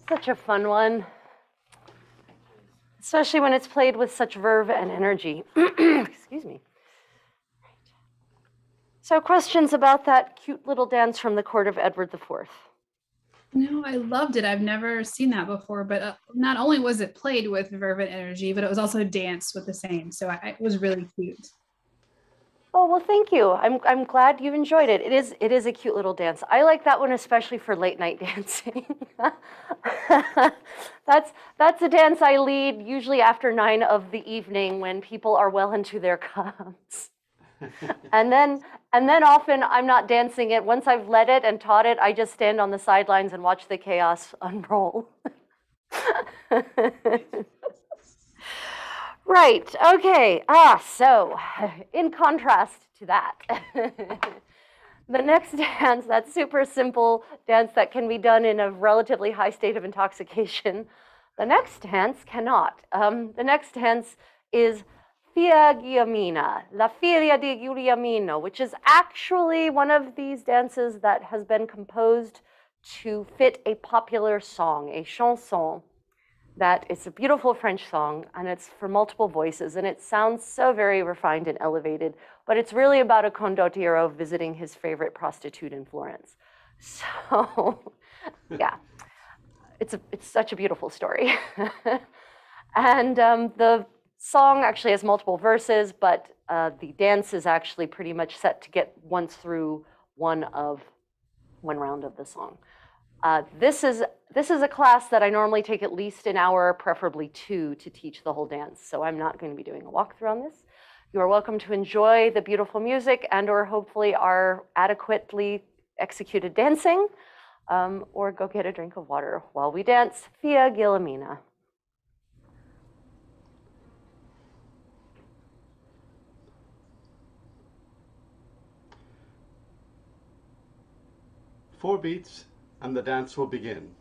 Such a fun one, especially when it's played with such verve and energy. Excuse me. So questions about that cute little dance from the court of Edward IV? No, I loved it. I've never seen that before, but not only was it played with verve and energy, but it was also danced with the same. So it was really cute. Oh, well, thank you. I'm glad you enjoyed it. It is a cute little dance. I like that one especially for late night dancing. That's a dance I lead usually after 9 of the evening when people are well into their cups. And then often I'm not dancing it. Once I've led it and taught it, I just stand on the sidelines and watch the chaos unroll. Right, okay. So in contrast to that, the next dance, that super simple dance that can be done in a relatively high state of intoxication, the next dance cannot. The next dance is Fiagiamina, La Filia di Giuliamino, which is actually one of these dances that has been composed to fit a popular song, a chanson. That it's a beautiful French song, and it's for multiple voices, and it sounds so very refined and elevated, but it's really about a condottiero visiting his favorite prostitute in Florence. So, yeah, it's such a beautiful story. And the song actually has multiple verses, but the dance is actually pretty much set to get once through one round of the song. This is a class that I normally take at least an hour, preferably 2, to teach the whole dance. So I'm not going to be doing a walkthrough on this. You are welcome to enjoy the beautiful music and or hopefully our adequately executed dancing, or go get a drink of water while we dance Fiagiamina. Four beats, and the dance will begin.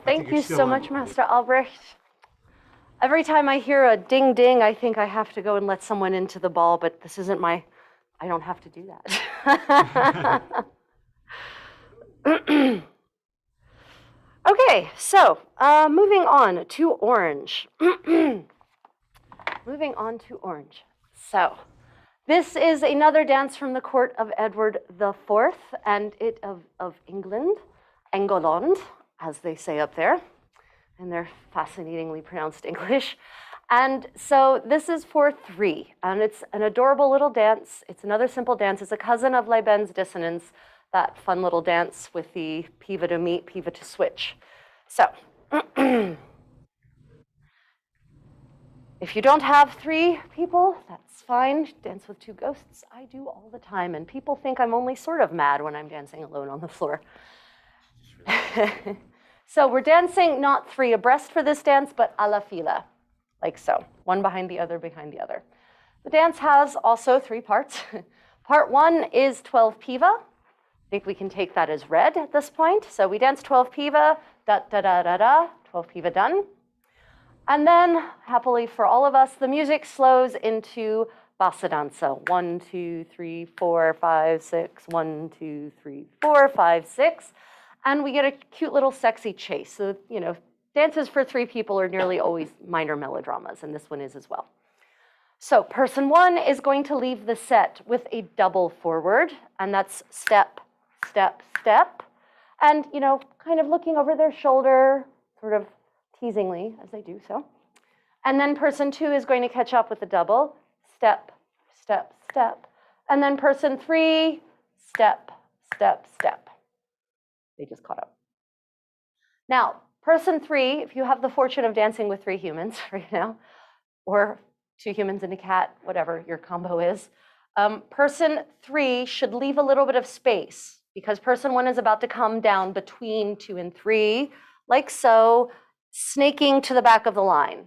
Thank you so much, Master Albrecht. Every time I hear a ding ding, I think I have to go and let someone into the ball, but this isn't I don't have to do that. Okay, so moving on to orange. Moving on to orange. So this is another dance from the court of Edward IV and it of England, England, as they say up there, in their fascinatingly pronounced English. And so this is for 3, and it's an adorable little dance. It's another simple dance. It's a cousin of Les Bennes Dissonance, that fun little dance with the piva to meet, piva to switch. So if you don't have 3 people, that's fine. Dance with 2 ghosts. I do all the time, and people think I'm only sort of mad when I'm dancing alone on the floor. So we're dancing not 3 abreast for this dance, but a la fila. like so, one behind the other, behind the other. The dance has also 3 parts. Part 1 is 12 piva. I think we can take that as read at this point. So we dance 12 piva, da da da da da, 12 piva done. And then, happily for all of us, the music slows into bassa danza. 1, 2, 3, 4, 5, 6. 1, 2, 3, 4, 5, 6. And we get a cute little sexy chase. So, you know, dances for 3 people are nearly always minor melodramas, and this one is as well. So person 1 is going to leave the set with a double forward, and that's step, step, step. And, you know, kind of looking over their shoulder, sort of teasingly as they do so. And then person 2 is going to catch up with a double, step, step, step. And then person 3, step, step, step. They just caught up. Now, person 3, if you have the fortune of dancing with 3 humans right now, or 2 humans and a cat, whatever your combo is, person 3 should leave a little bit of space because person 1 is about to come down between 2 and 3, like so, snaking to the back of the line.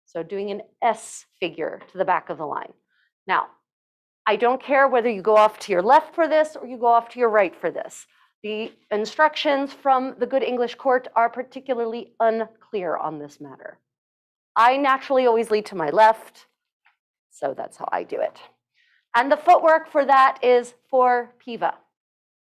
So doing an S figure to the back of the line. Now, I don't care whether you go off to your left for this or you go off to your right for this. The instructions from the good English court are particularly unclear on this matter. I naturally always lead to my left, so that's how I do it. And the footwork for that is 4 piva.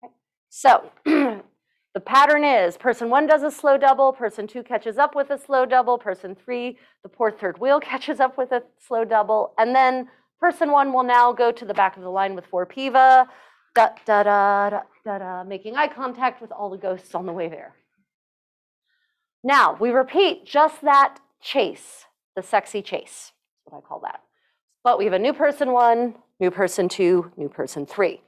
Okay. So the pattern is person 1 does a slow double, person 2 catches up with a slow double, person 3, the poor third wheel catches up with a slow double, and then person 1 will now go to the back of the line with 4 piva, da da da da da da, making eye contact with all the ghosts on the way there. Now we repeat just that chase, the sexy chase, that's what I call that. But we have a new person 1, new person 2, new person 3.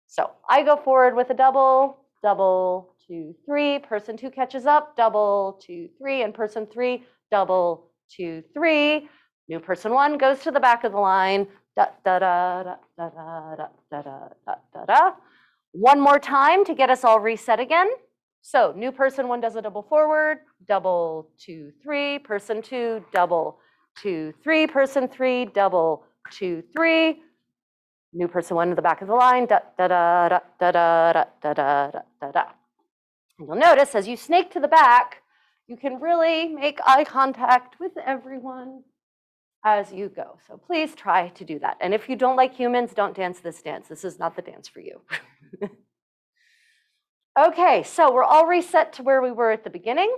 So I go forward with a double, double, 2, 3. Person 2 catches up, double, 2, 3, and person 3, double, 2, 3. New person 1 goes to the back of the line, da da da da da da da da da da da. One more time to get us all reset again. So new person 1 does a double forward, double, 2, 3. Person 2, double, 2, 3. Person 3, double, 2, 3. New person 1 to the back of the line, da da da da da da da da da da da. And you'll notice as you snake to the back, you can really make eye contact with everyone as you go. So please try to do that. And if you don't like humans, don't dance this dance. This is not the dance for you. Okay, so we're all reset to where we were at the beginning.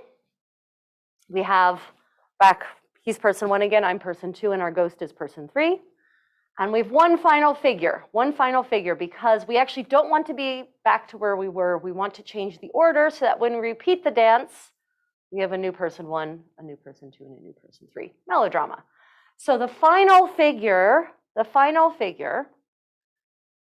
We have back, he's person 1 again, I'm person 2, and our ghost is person 3. And we have one final figure, because we actually don't want to be back to where we were. We want to change the order so that when we repeat the dance, we have a new person 1, a new person 2, and a new person 3. Melodrama. So the final figure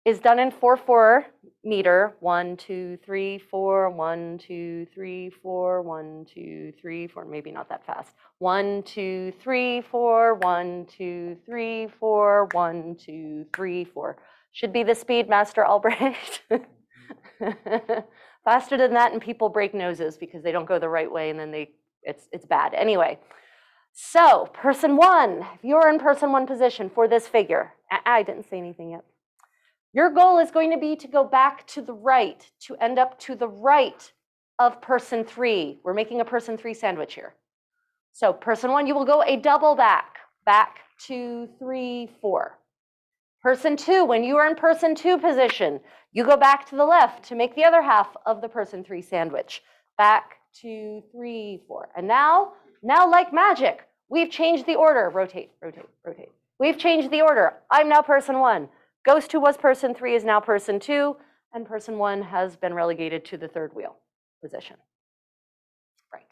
is done in 4/4 meter. 1, 2, 3, 4. 1, 2, 3, 4. 1, 2, 3, 4. Maybe not that fast. 1, 2, 3, 4. 1, 2, 3, 4. 1, 2, 3, 4. Should be the speed, Master Albrecht. Faster than that, and people break noses because they don't go the right way, and then it's bad. Anyway, so person 1, if you're in person 1 position for this figure, I didn't say anything yet. Your goal is going to be to go back to the right, to end up to the right of person 3. We're making a person 3 sandwich here. So person 1, you will go a double back, 2, 3, 4. Person 2, when you are in person 2 position, you go back to the left to make the other half of the person 3 sandwich. 2, 3, 4. And now like magic, we've changed the order. Rotate, rotate, rotate. We've changed the order. I'm now person 1. Ghost who was person 3 is now person 2, and person 1 has been relegated to the third wheel position. Right.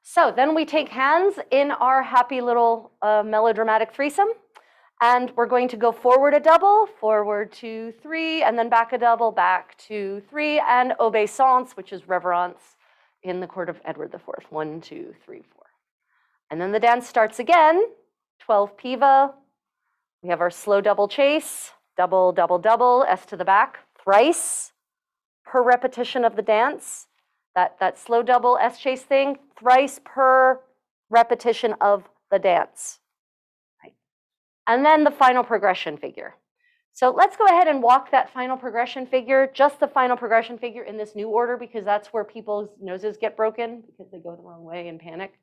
So then we take hands in our happy little melodramatic threesome, and we're going to go forward a double, forward 2, 3, and then back a double, back 2, 3, and obeisance, which is reverence in the court of Edward IV. 1, 2, 3, 4. And then the dance starts again, 12 piva. We have our slow double chase. Double, double, double, S to the back, thrice per repetition of the dance. That slow double S chase thing, thrice per repetition of the dance. Right. And then the final progression figure. So let's go ahead and walk that final progression figure, just the final progression figure in this new order, because that's where people's noses get broken because they go the wrong way in panic.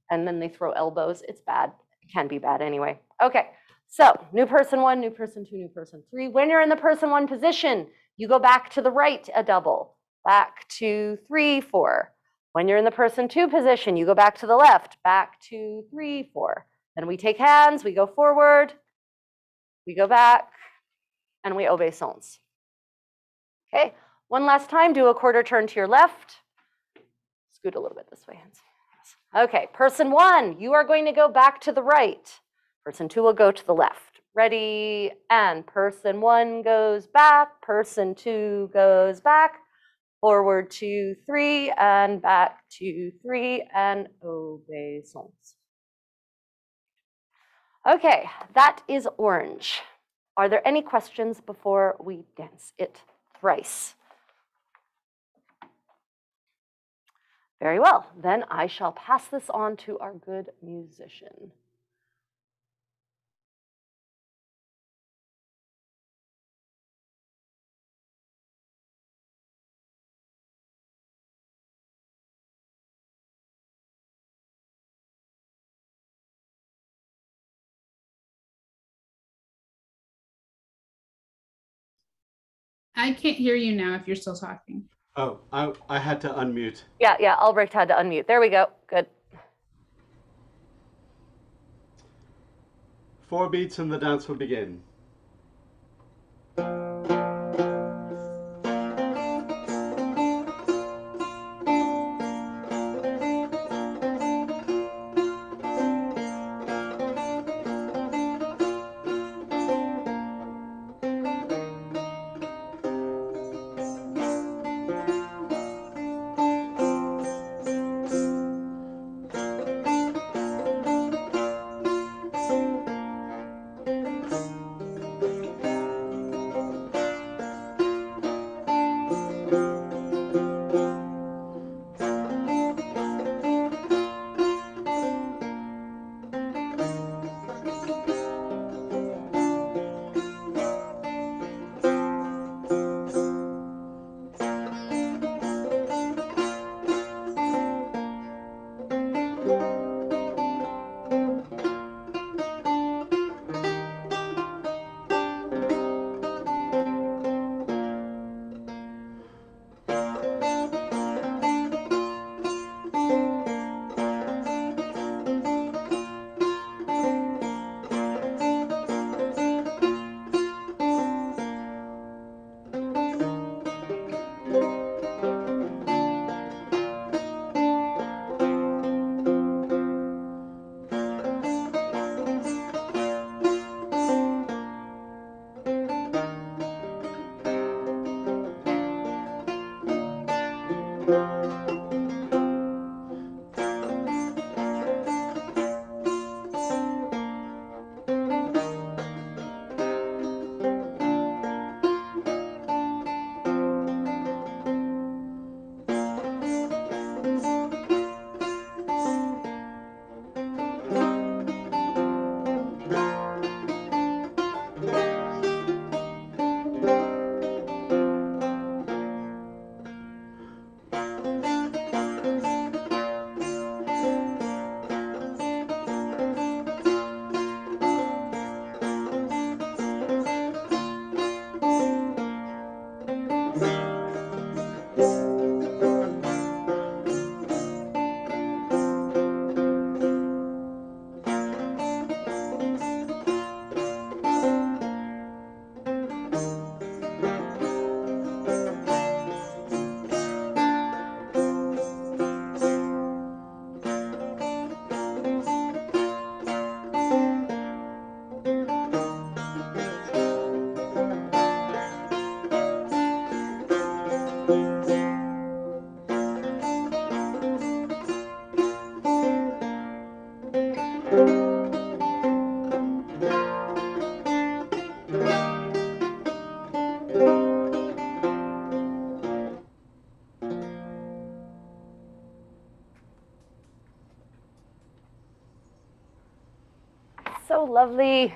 And then they throw elbows. It's bad. It can be bad anyway. Okay, so new person 1, new person 2, new person 3. When you're in the person 1 position, you go back to the right a double, back 2, 3, 4. When you're in the person 2 position, you go back to the left, back 2, 3, 4. Then we take hands, we go forward, we go back, and we obeisance. Okay, one last time, do a quarter turn to your left. Scoot a little bit this way. Okay, person 1, you are going to go back to the right. Person 2 will go to the left. Ready, and person 1 goes back, person 2 goes back, forward 2, 3, and back 2, 3, and obeisance. Okay, that is orange. Are there any questions before we dance it thrice? Very well, then I shall pass this on to our good musician. I can't hear you now if you're still talking. Oh, I had to unmute. Yeah, Albrecht had to unmute. There we go, good. 4 beats and the dance will begin. lovely.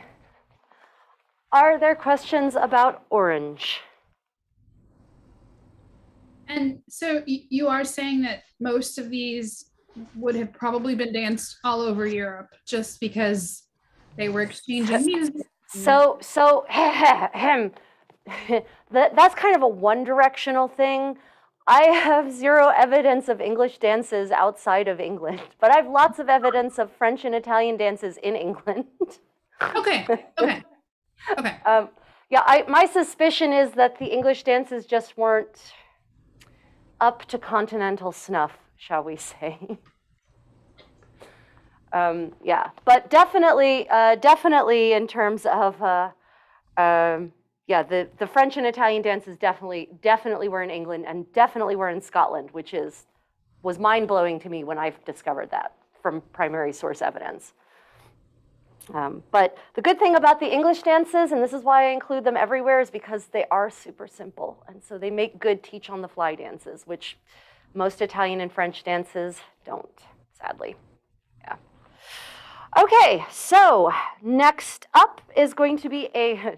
Are there questions about orange? And so you are saying that most of these would have probably been danced all over Europe just because they were exchanging music. So that's kind of a one-directional thing. I have zero evidence of English dances outside of England, but I have lots of evidence of French and Italian dances in England. Okay. Yeah, my suspicion is that the English dances just weren't up to continental snuff, shall we say. Yeah, but definitely in terms of, yeah, the French and Italian dances definitely were in England and definitely were in Scotland, which was mind-blowing to me when I discovered that from primary source evidence. But the good thing about the English dances, and this is why I include them everywhere, is because they are super simple. And so they make good teach-on-the-fly dances, which most Italian and French dances don't, sadly. Yeah. Okay, so next up is going to be I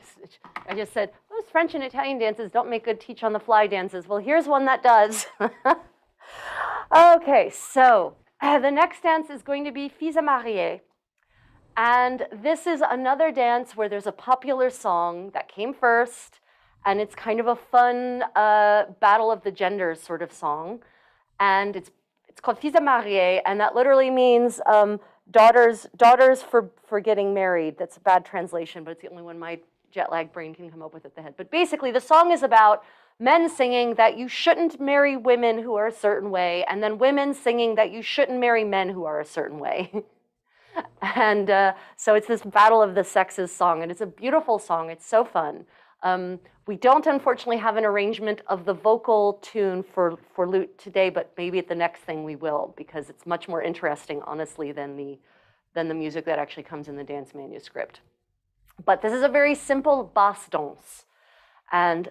just said, most French and Italian dances don't make good teach-on-the-fly dances. Well, here's one that does. Okay, so the next dance is going to be Fizza Marie. And this is another dance where there's a popular song that came first, and it's kind of a fun battle of the genders sort of song. And it's called Fizza Marie, and that literally means daughters for getting married. That's a bad translation, but it's the only one my jet-lagged brain can come up with at the head. But basically, the song is about men singing that you shouldn't marry women who are a certain way, and then women singing that you shouldn't marry men who are a certain way. And so it's this battle of the sexes song, and it's a beautiful song. It's so fun. We don't, unfortunately, have an arrangement of the vocal tune for lute today, but maybe at the next thing we will, because it's much more interesting, honestly, than the music that actually comes in the dance manuscript. But this is a very simple basse danse, and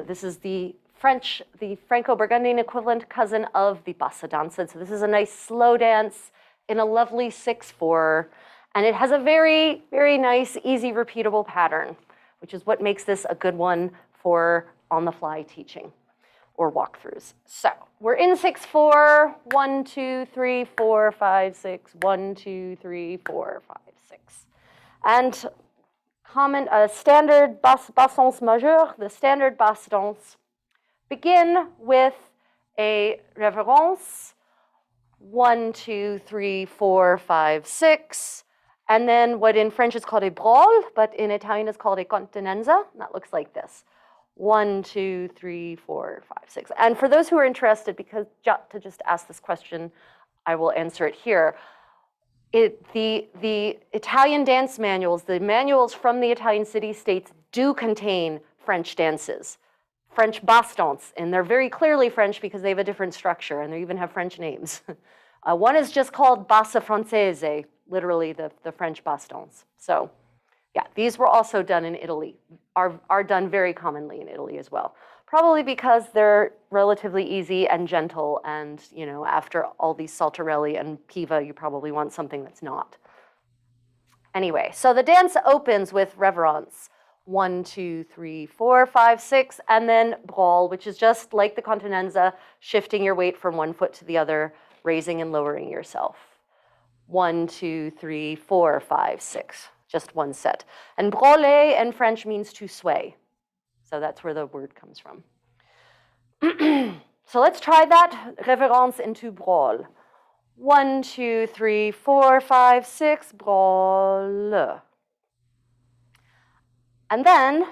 this is the Franco-Burgundian equivalent cousin of the bassa danza. So this is a nice slow dance in a lovely 6/4, and it has a very, very nice, easy, repeatable pattern, which is what makes this a good one for on-the-fly teaching or walkthroughs. So we're in 6/4, 1, 2, 3, 4, 5, 6, 1, 2, 3, 4, 5, 6. And standard basse danse majeure, the standard basse danse, begin with a reverence, 1, 2, 3, 4, 5, 6. And then what in French is called a brawl, but in Italian is called a continenza. And that looks like this. 1, 2, 3, 4, 5, 6. And for those who are interested, because to just ask this question, I will answer it here. The Italian dance manuals, the manuals from the Italian city-states do contain French dances, French basse danse, and they're very clearly French because they have a different structure, and they even have French names. One is just called basse française, literally the French basse danse. So yeah, these were also done in Italy, are done very commonly in Italy as well. Probably because they're relatively easy and gentle, and after all these saltarelli and piva, you probably want something that's not. Anyway, so the dance opens with reverence, 1, 2, 3, 4, 5, 6, and then brawl, which is just like the continenza, shifting your weight from one foot to the other, raising and lowering yourself. 1, 2, 3, 4, 5, 6, just one set. And brûler in French means to sway. So that's where the word comes from. So let's try that reverence into brawl. 1, 2, 3, 4, 5, 6, brawl. And then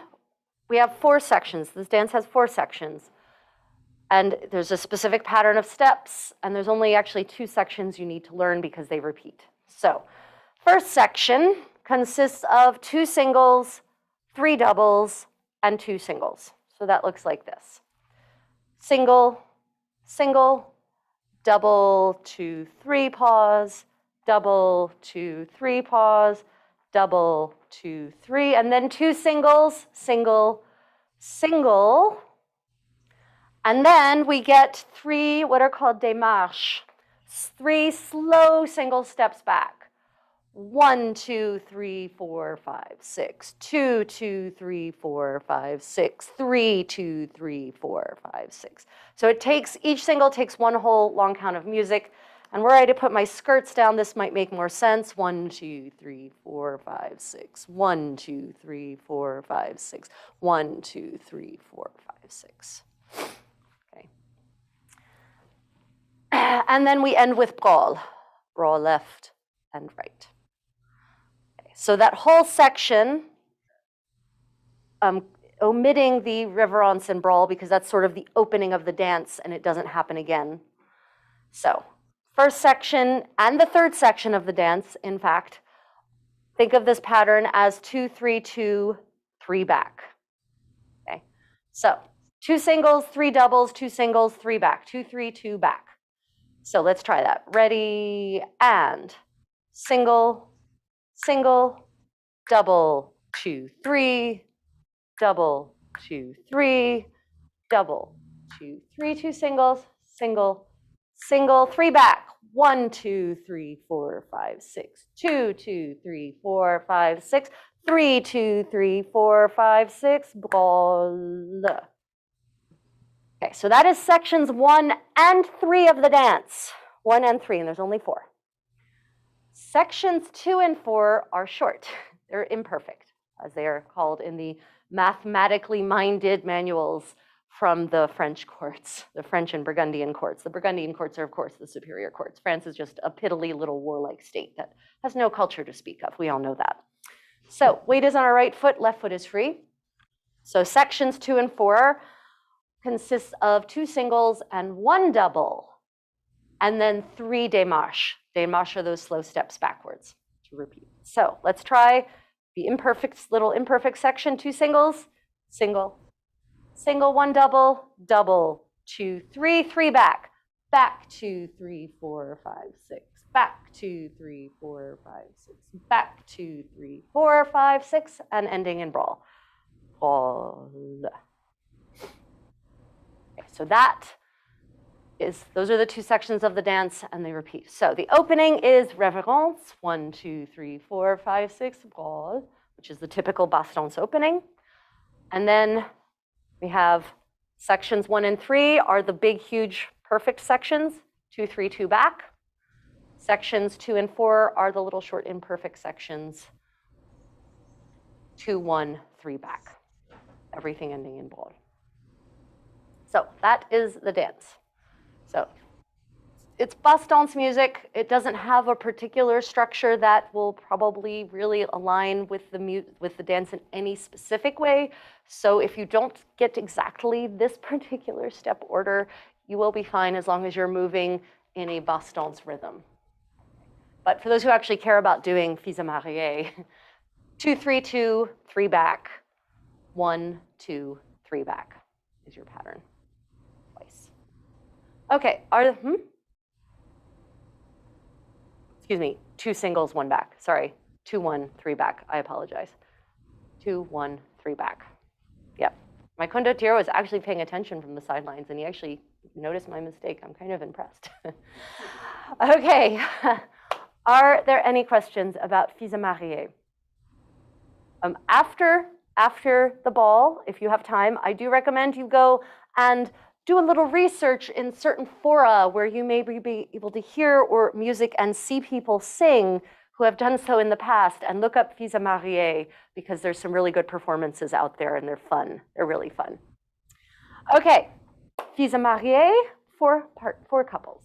we have 4 sections. This dance has 4 sections. And there's a specific pattern of steps, and there's only actually 2 sections you need to learn because they repeat. So first section consists of 2 singles, 3 doubles, and 2 singles. So that looks like this. Single, single, double, 2, 3, pause, double, 2, 3, pause, double, 2, 3, and then 2 singles, single, single. And then we get 3 what are called des marches, 3 slow single steps back. 1, 2, 3, 4, 5, 6. 2, 2, 3, 4, 5, 6. 3, 2, 3, 4, 5, 6. So it takes, each single takes one whole long count of music. And were I to put my skirts down, this might make more sense. 1, 2, 3, 4, 5, 6. 1, 2, 3, 4, 5, 6. 1, 2, 3, 4, 5, 6. Okay. And then we end with brawl. Brawl left and right. Okay. So that whole section, omitting the reverence and brawl because that's sort of the opening of the dance and it doesn't happen again. So first section and the third section of the dance, in fact, think of this pattern as 2, 3, 2, 3 back. Okay, so 2 singles, 3 doubles, 2 singles, 3 back, 2, 3, 2 back. So let's try that. Ready, and single, single, double, 2, 3, double, 2, 3, double, 2, 3, 2 singles, single, single, 3 back. 1, 2, 3, 4, 5, 6. 2, 2, 3, 4, 5, 6. 3, 2, 3, 4, 5, 6. Brawl. Okay, so that is sections 1 and 3 of the dance. 1 and 3, and there's only 4. Sections 2 and 4 are short. They're imperfect, as they are called in the mathematically minded manuals from the French courts, the French and Burgundian courts. The Burgundian courts are, of course, the superior courts. France is just a piddly little warlike state that has no culture to speak of. We all know that. So weight is on our right foot, left foot is free. So sections 2 and 4 consists of 2 singles and 1 double, and then 3 démarches. Démarches are those slow steps backwards to repeat. So let's try the little imperfect section. 2 singles, single, single, 1 double, double, 2, 3, 3 back, back, 2, 3, 4, 5, 6, back, 2, 3, 4, 5, 6, back, 2, 3, 4, 5, 6, and ending in brawl. Brawl. Okay, so those are the 2 sections of the dance, and they repeat. So the opening is révérence, 1, 2, 3, 4, 5, 6, brawl, which is the typical basse danse opening. And then we have sections 1 and 3 are the big, huge, perfect sections, 2, 3, 2 back. Sections 2 and 4 are the little short imperfect sections, 2, 1, 3 back. Everything ending in brawl. So that is the dance. So it's basse danse music. It doesn't have a particular structure that will probably really align with the dance in any specific way. So if you don't get exactly this particular step order, you will be fine as long as you're moving in a basse danse rhythm. But for those who actually care about doing Fizza Marie, 2, 3, 2, 3 back, 1, 2, 3 back is your pattern. Okay, excuse me, 2 singles, 1 back. Sorry, 2, 1, 3 back. I apologize. 2, 1, 3 back. Yep. My condottiero was actually paying attention from the sidelines, and he actually noticed my mistake. I'm kind of impressed. Okay, are there any questions about Fizza Marie? After the ball, if you have time, I do recommend you go and do a little research in certain fora where you may be able to hear or music and see people sing who have done so in the past, and look up Fizza Marie because there's some really good performances out there and they're fun. They're really fun. Okay, Fizza Marie for couples.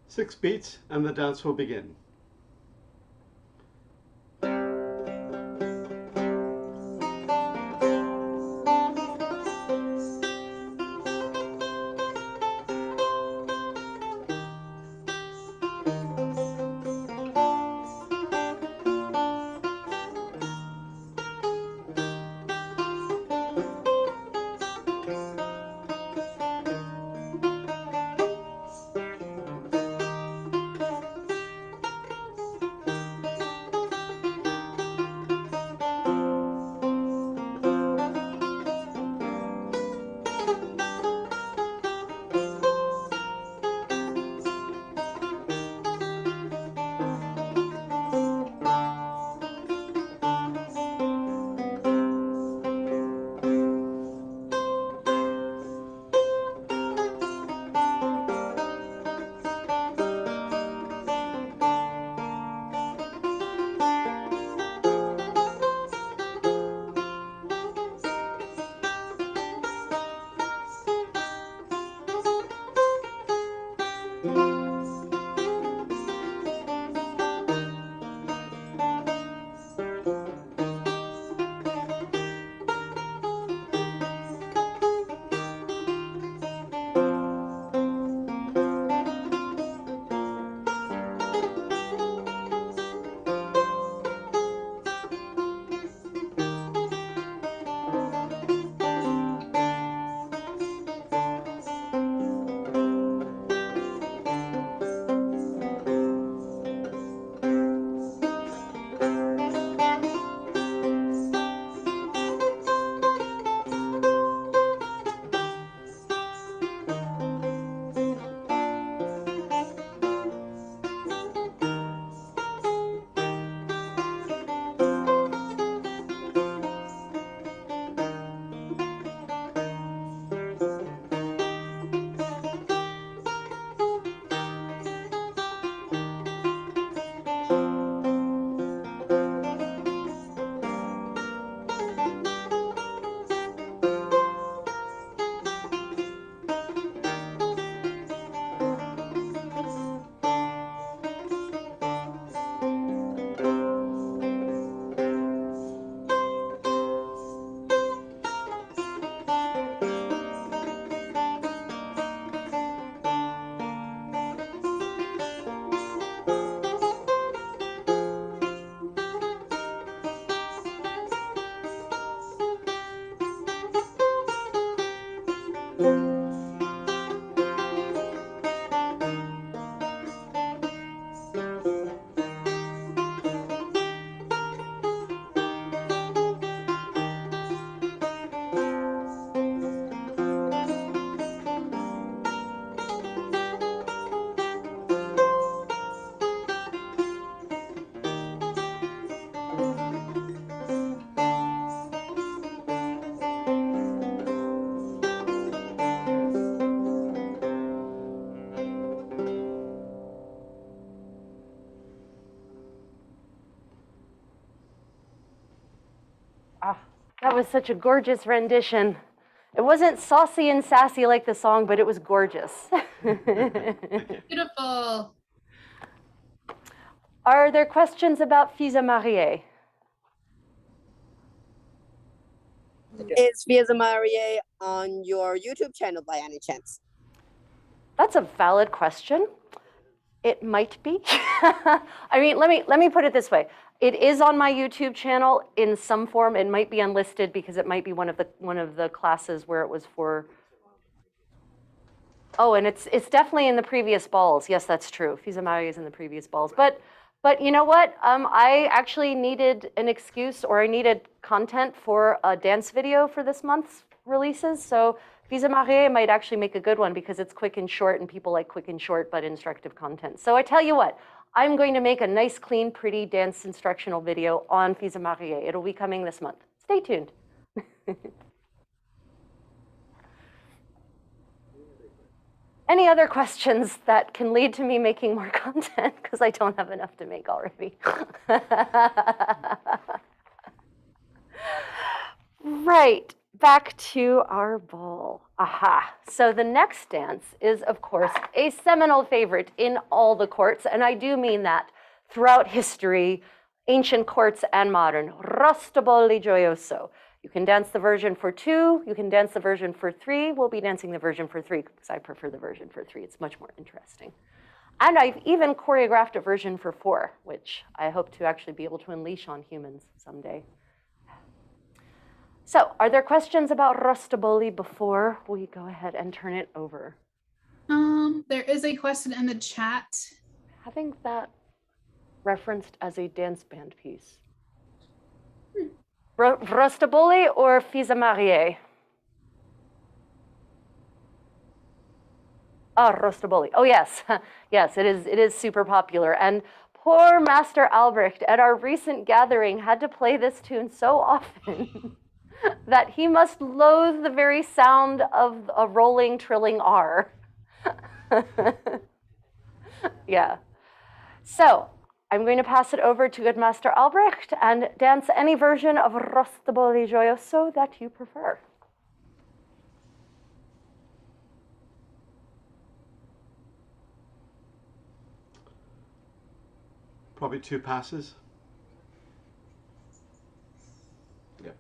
Six beats and the dance will begin. Ah, that was such a gorgeous rendition. It wasn't saucy and sassy like the song, but it was gorgeous. Beautiful. Are there questions about Fizza Marie? Is Fizza Marie on your YouTube channel by any chance? That's a valid question. It might be. I mean, let me put it this way. It is on my YouTube channel in some form. It might be unlisted because it might be one of the classes where it was for. Oh, and it's definitely in the previous balls. Yes, that's true. Fizza Marie is in the previous balls. But you know what? I actually needed an excuse, or I needed content for a dance video for this month's releases. So Fizza Marie might actually make a good one because it's quick and short, and people like quick and short but instructive content. So I tell you what, I'm going to make a nice, clean, pretty dance instructional video on Fizza Marie. It'll be coming this month. Stay tuned. Any other questions that can lead to me making more content? Because I don't have enough to make already. Right, back to our ball. Aha. So the next dance is, of course, a seminal favorite in all the courts, and I do mean that throughout history, ancient courts and modern. Rostoboli Gioioso. You can dance the version for 2, you can dance the version for 3. We'll be dancing the version for 3 because I prefer the version for 3. It's much more interesting. And I've even choreographed a version for 4, which I hope to actually be able to unleash on humans someday. So, are there questions about Rostoboli before we go ahead and turn it over? There is a question in the chat. Having that referenced as a dance band piece. Rostoboli or Fizza Marie? Ah, Rostoboli. Oh, yes. Yes, it is super popular. And poor Master Albrecht at our recent gathering had to play this tune so often that he must loathe the very sound of a rolling, trilling R. Yeah. So I'm going to pass it over to good Master Albrecht and dance any version of Rostoboli Gioioso that you prefer. Probably 2 passes. Yeah.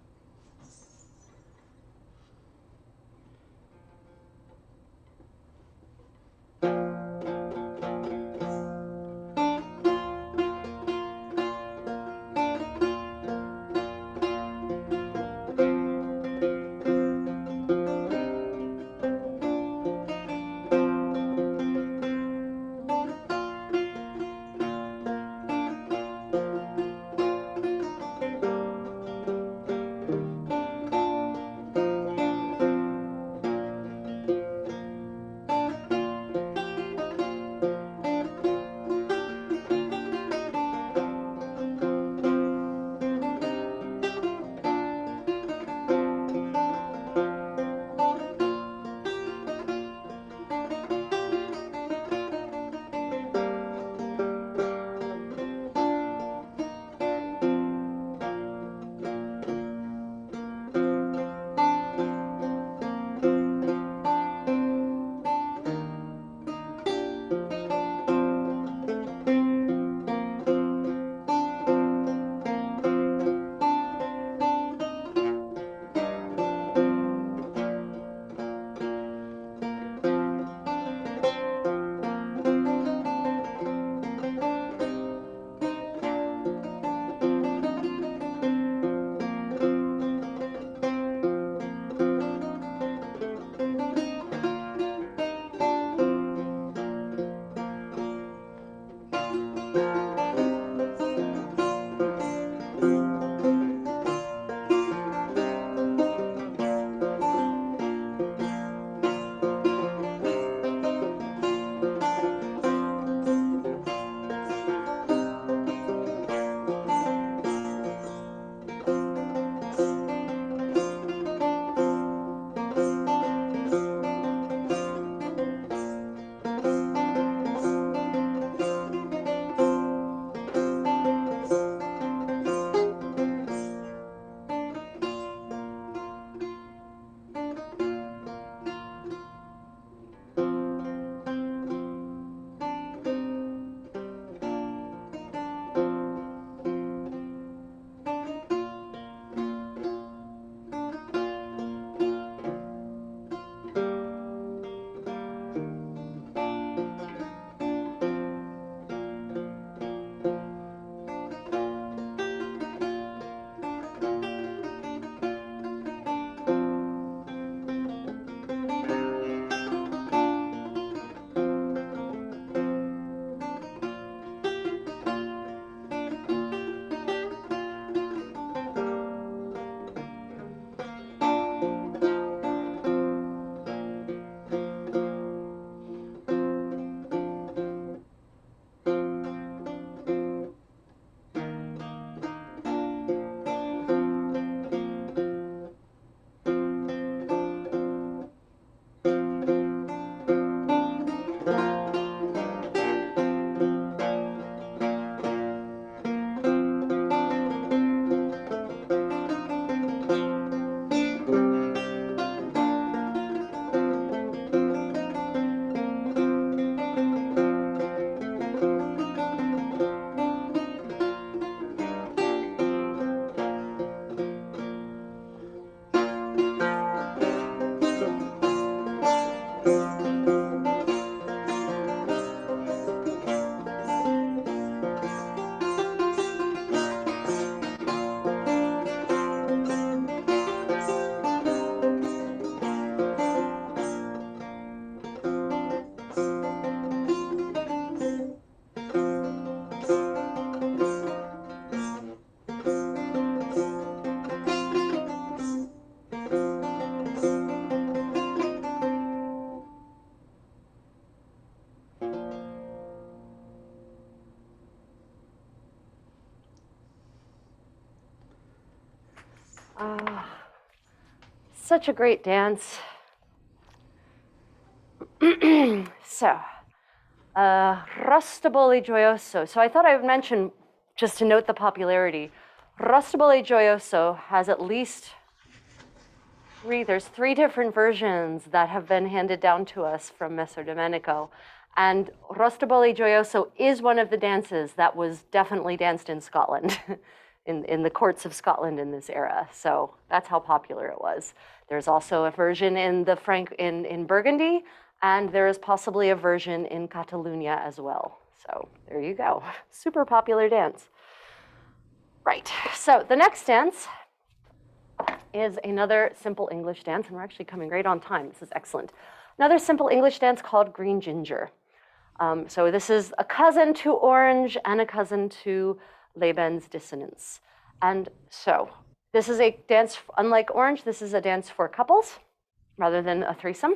such a great dance. So, Rostabile Gioioso. So I thought I would mention, just to note the popularity, Rostabile Gioioso has at least there's 3 different versions that have been handed down to us from Messer Domenico. And Rostabile Gioioso is one of the dances that was definitely danced in Scotland, in the courts of Scotland in this era. So that's how popular it was. There's also a version in in Burgundy, and there is possibly a version in Catalonia as well. So there you go. Super popular dance. Right, so the next dance is another simple English dance, and we're actually coming right on time. This is excellent. Another simple English dance called Green Ginger. So this is a cousin to Orange and a cousin to Laban's Dissonance. And so this is a dance, unlike Orange, this is a dance for couples rather than a threesome.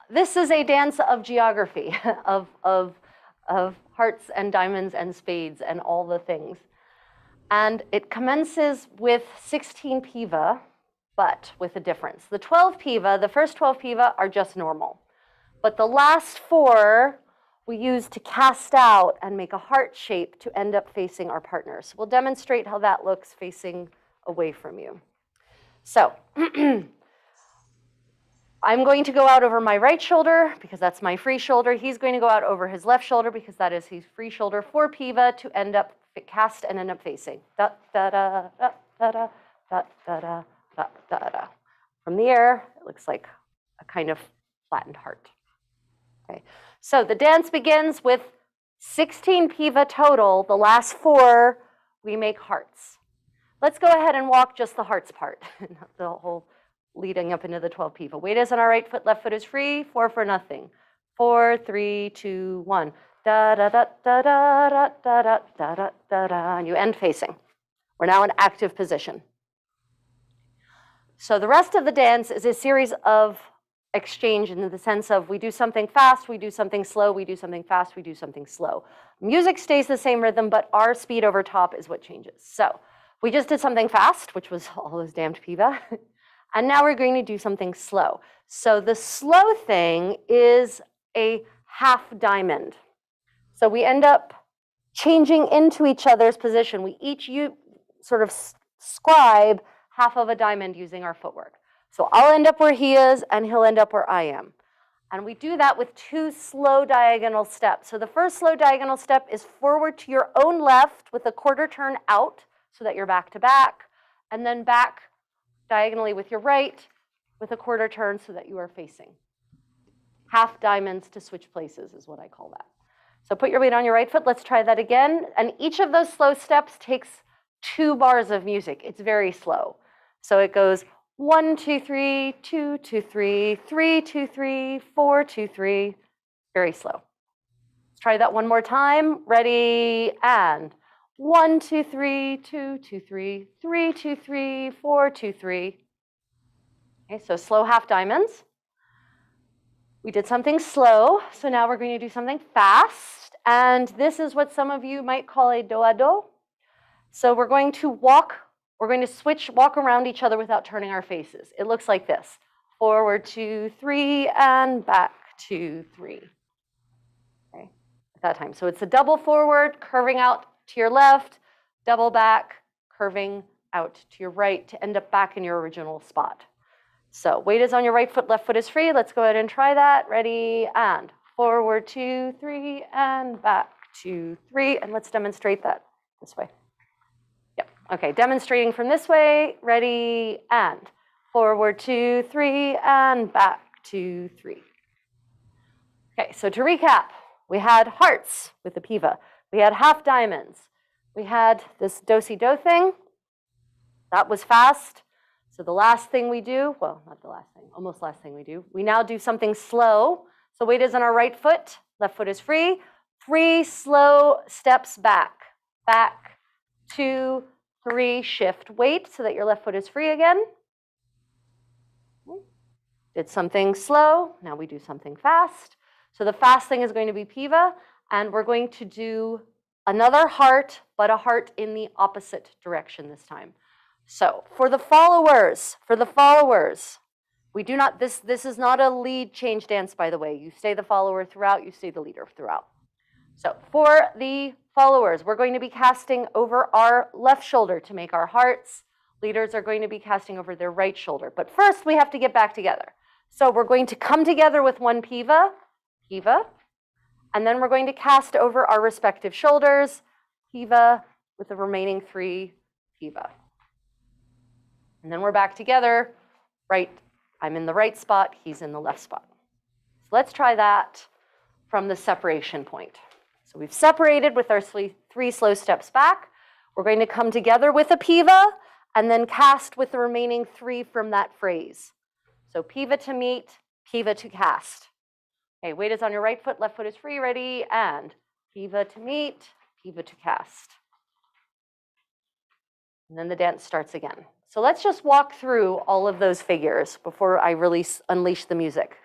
This is a dance of geography, of hearts and diamonds and spades and all the things. And it commences with 16 piva, but with a difference. The 12 piva, the first 12 piva are just normal. But the last 4 we use to cast out and make a heart shape to end up facing our partners. We'll demonstrate how that looks facing away from you. So I'm going to go out over my right shoulder because that's my free shoulder. He's going to go out over his left shoulder because that is his free shoulder. 4 piva to end up cast and end up facing. Da, da, da, da, da, da, da, da, da, da, da, da. From the air, it looks like a kind of flattened heart. Okay, so the dance begins with 16 piva total. The last 4, we make hearts. Let's go ahead and walk just the hearts part, not the whole leading up into the 12 piva. Weight is on our right foot, left foot is free. 4 for nothing. 4, 3, 2, 1. Da da da da da da da da da da da. And you end facing. We're now in active position. So the rest of the dance is a series of exchange in the sense of we do something fast, we do something slow, we do something fast, we do something slow. Music stays the same rhythm, but our speed over top is what changes. So we just did something fast, which was all those damned piva. And now we're going to do something slow. So the slow thing is a half diamond. So we end up changing into each other's position. We each sort of scribe half of a diamond using our footwork. So I'll end up where he is, and he'll end up where I am. And we do that with 2 slow diagonal steps. So the first slow diagonal step is forward to your own left with a quarter turn out so that you're back to back, and then back diagonally with your right with a quarter turn so that you are facing. Half diamonds to switch places is what I call that. So put your weight on your right foot. Let's try that again. And each of those slow steps takes 2 bars of music. It's very slow. So it goes 1, 2, 3, 2, 2, 3, 3, 2, 3, 4, 2, 3. Very slow. Let's try that one more time. Ready, and 1, 2, 3, 2, 2, 3, 3, 2, 3, 4, 2, 3. Okay, so slow half diamonds. We did something slow, so now we're going to do something fast. And this is what some of you might call a do-a-do. So we're going to walk. We're going to walk around each other without turning our faces. It looks like this. Forward, 2, 3, and back, 2, 3. Okay, at that time. So it's a double forward, curving out to your left, double back, curving out to your right to end up back in your original spot. So weight is on your right foot, left foot is free. Let's go ahead and try that. Ready, and forward, 2, 3, and back, 2, 3. And let's demonstrate that this way. Okay, demonstrating from this way, ready, and forward, 2, 3, and back, 2, 3. Okay, so to recap, we had hearts with the piva. We had half diamonds. We had this do-si-do thing. That was fast. So the last thing we do, well, not the last thing, almost last thing we do, we now do something slow. So weight is on our right foot, left foot is free. 3 slow steps back, back, 2, 3, shift weight so that your left foot is free again. Did something slow, now we do something fast. So the fast thing is going to be piva, and we're going to do another heart, but a heart in the opposite direction this time. So for the followers, we do not, this is not a lead change dance, by the way. You stay the follower throughout, you stay the leader throughout. So for the followers, we're going to be casting over our left shoulder to make our hearts. Leaders are going to be casting over their right shoulder. But first, we have to get back together. So we're going to come together with one piva, and then we're going to cast over our respective shoulders, piva, with the remaining 3 piva. And then we're back together, right? I'm in the right spot, he's in the left spot. So let's try that from the separation point. So we've separated with our 3 slow steps back. We're going to come together with a piva and then cast with the remaining 3 from that phrase. So piva to meet, piva to cast. Okay, weight is on your right foot, left foot is free, ready, and piva to meet, piva to cast. And then the dance starts again. So let's just walk through all of those figures before I really unleash the music.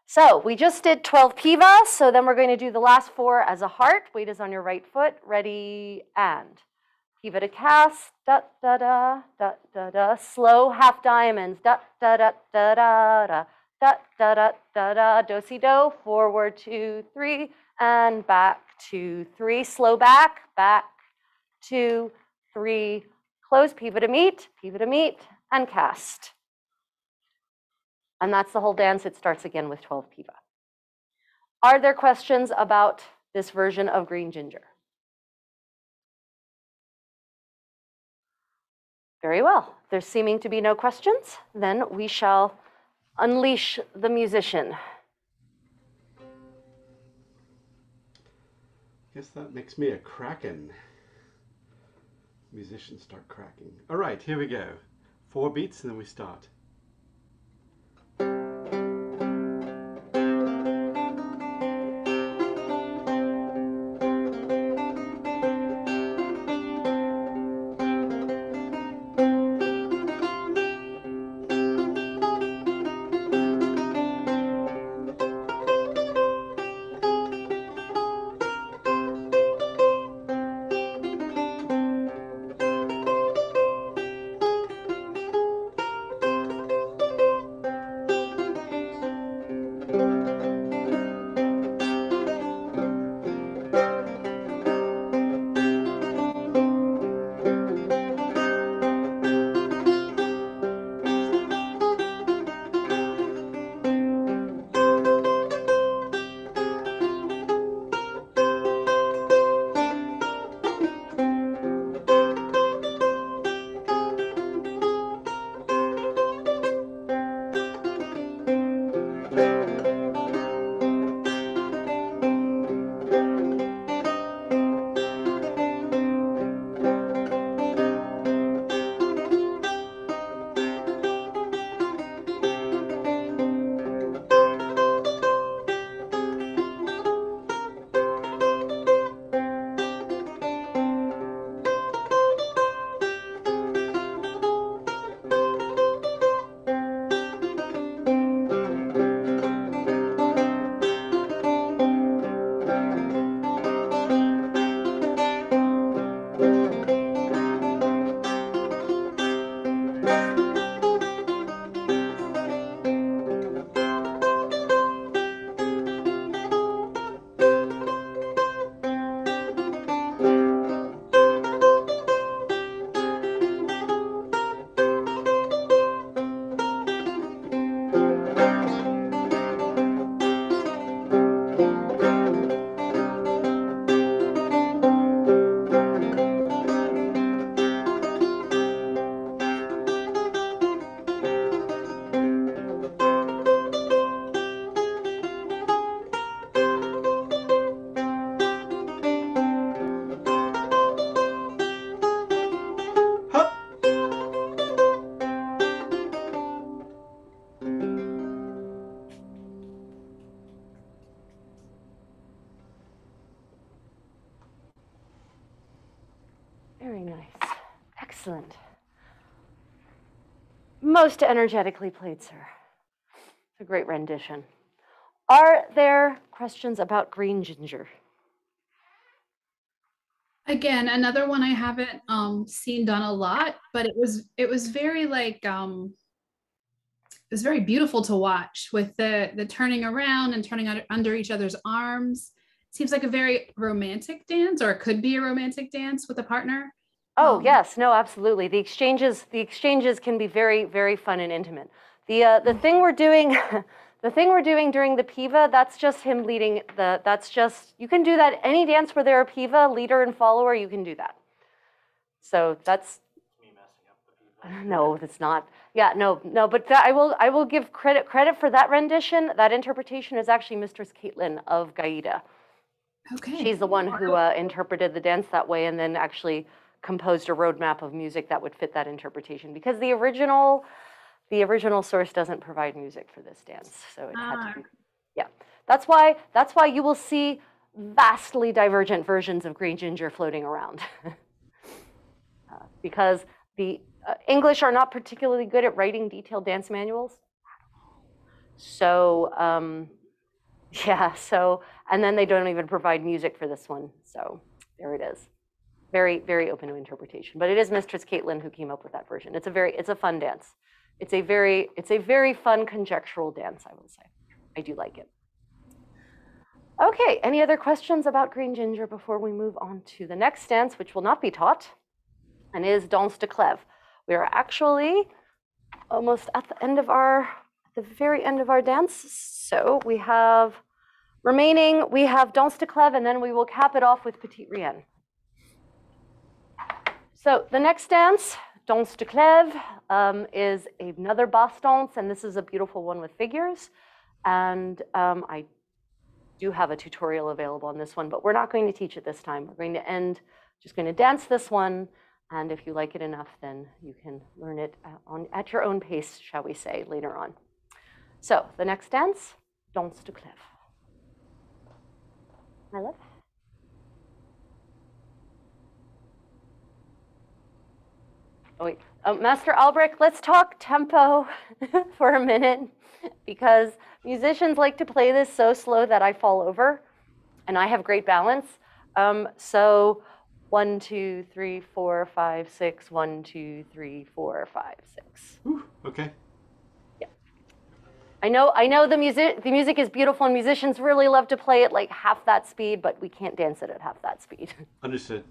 So we just did 12 piva, so then we're going to do the last 4 as a heart. Weight is on your right foot, ready, and piva to cast, da da da da da da. Slow half diamonds, da da da da da da da da da da da. Do si do. Forward 2 3 and back 2 3. Slow back 2 3. Close piva to meet, and cast. And that's the whole dance. It starts again with 12 piva. Are there questions about this version of Green Ginger? Very well. There's seeming to be no questions. Then we shall unleash the musician. Guess that makes me a kraken. Musicians start cracking. All right, here we go. 4 beats and then we start. Very nice. Excellent. Most energetically played, sir. It's a great rendition. Are there questions about Green Ginger? Again, another one I haven't seen done a lot, but it was very like it was very beautiful to watch with the turning around and turning under each other's arms. Seems like a very romantic dance, or it could be a romantic dance with a partner. Oh, yes, no, absolutely. The exchanges can be very, very fun and intimate. The thing we're doing, the thing we're doing during the piva, that's just him leading that's just, you can do that any dance where there are piva, leader and follower, you can do that. So that's, no, that's not. Yeah, no, but I will give credit for that rendition. That interpretation is actually Mistress Caitlin of Gaida. Okay. She's the one who interpreted the dance that way and then actually composed a roadmap of music that would fit that interpretation, because the original source doesn't provide music for this dance, so it had to be, yeah. That's why you will see vastly divergent versions of Green Ginger floating around, because the English are not particularly good at writing detailed dance manuals. So yeah, so, and then they don't even provide music for this one, so there it is. Very, very open to interpretation. But it is Mistress Caitlin who came up with that version. It's a fun dance. It's a very fun conjectural dance, I will say. I do like it. Okay, any other questions about Green Ginger before we move on to the next dance, which will not be taught, and is Danse de Clève. We are actually almost at the very end of our dance. So we have Danse de Clève, and then we will cap it off with Petite Rienne. So the next dance, Danse de Clève, is another basse dance, and this is a beautiful one with figures. And I do have a tutorial available on this one, but we're not going to teach it this time. We're going to just going to dance this one, and if you like it enough, then you can learn it at your own pace, shall we say, later on. So the next dance, Danse de Clève. My love. Oh, wait. Master Albrecht, let's talk tempo for a minute, because musicians like to play this so slow that I fall over, and I have great balance. So 1, 2, 3, 4, 5, 6. 1, 2, 3, 4, 5, 6. Ooh, okay. Yeah. I know the music is beautiful, and musicians really love to play it like half that speed, but we can't dance it at half that speed. Understood.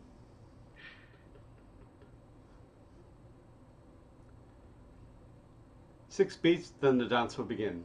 Six beats, then the dance will begin.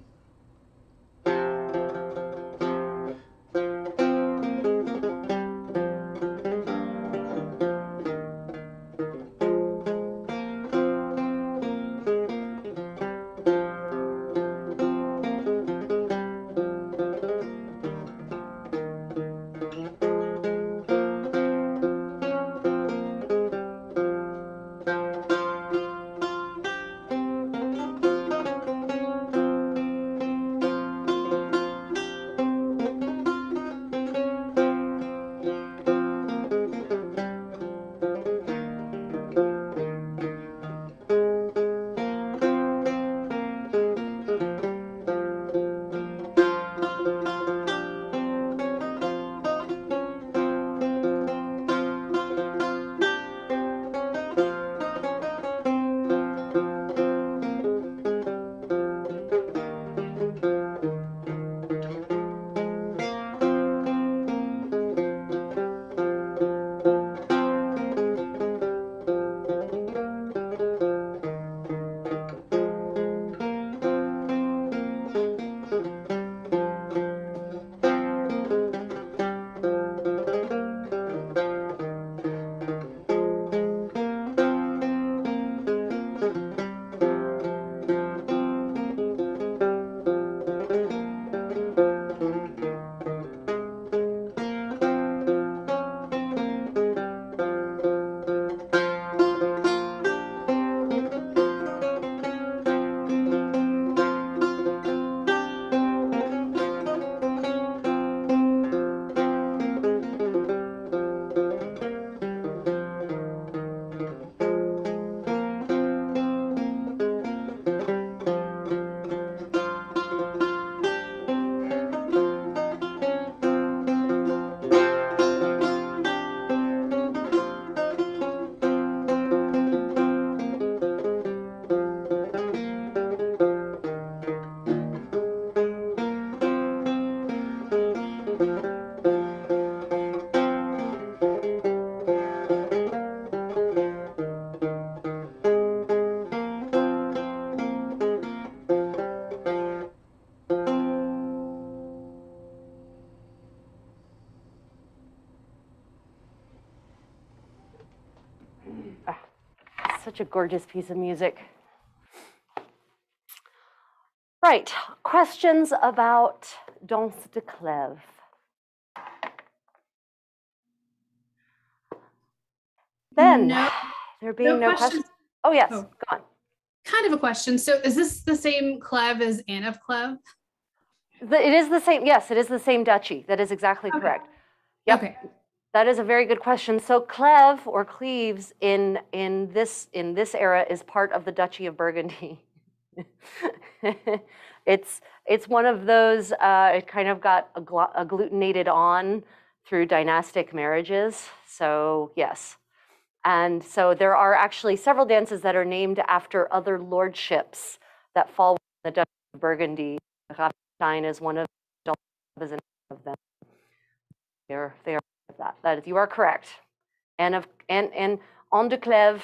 such a gorgeous piece of music. Right, questions about Danse de Clèves. Then, No, there being no questions. questions. Oh, yes, Oh. go on. Kind of a question. So is this the same cleve as Anne of Clèves? It is the same, yes, it is the same duchy. That is exactly correct. Yep. Okay. That is a very good question. So Clèves or Cleves in this era is part of the Duchy of Burgundy. It's one of those, it kind of got agglutinated on through dynastic marriages. So yes. And so there are actually several dances that are named after other lordships that fall within the Duchy of Burgundy. Raffstein is one of them. They are that. That is, you are correct. And Anne de Clèves,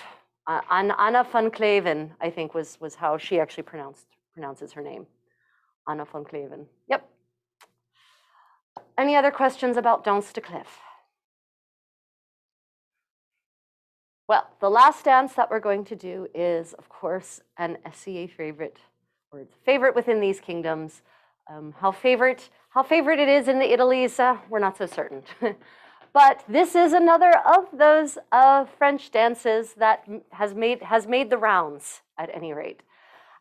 Anna van Cleven, I think was how she actually pronounces her name. Anna van Cleven. Yep. Any other questions about Danse de Clèves? Well, the last dance that we're going to do is, of course, an SCA favorite, or it's a favorite within these kingdoms. How favorite it is in the Italies, we're not so certain. But this is another of those French dances that has made the rounds at any rate.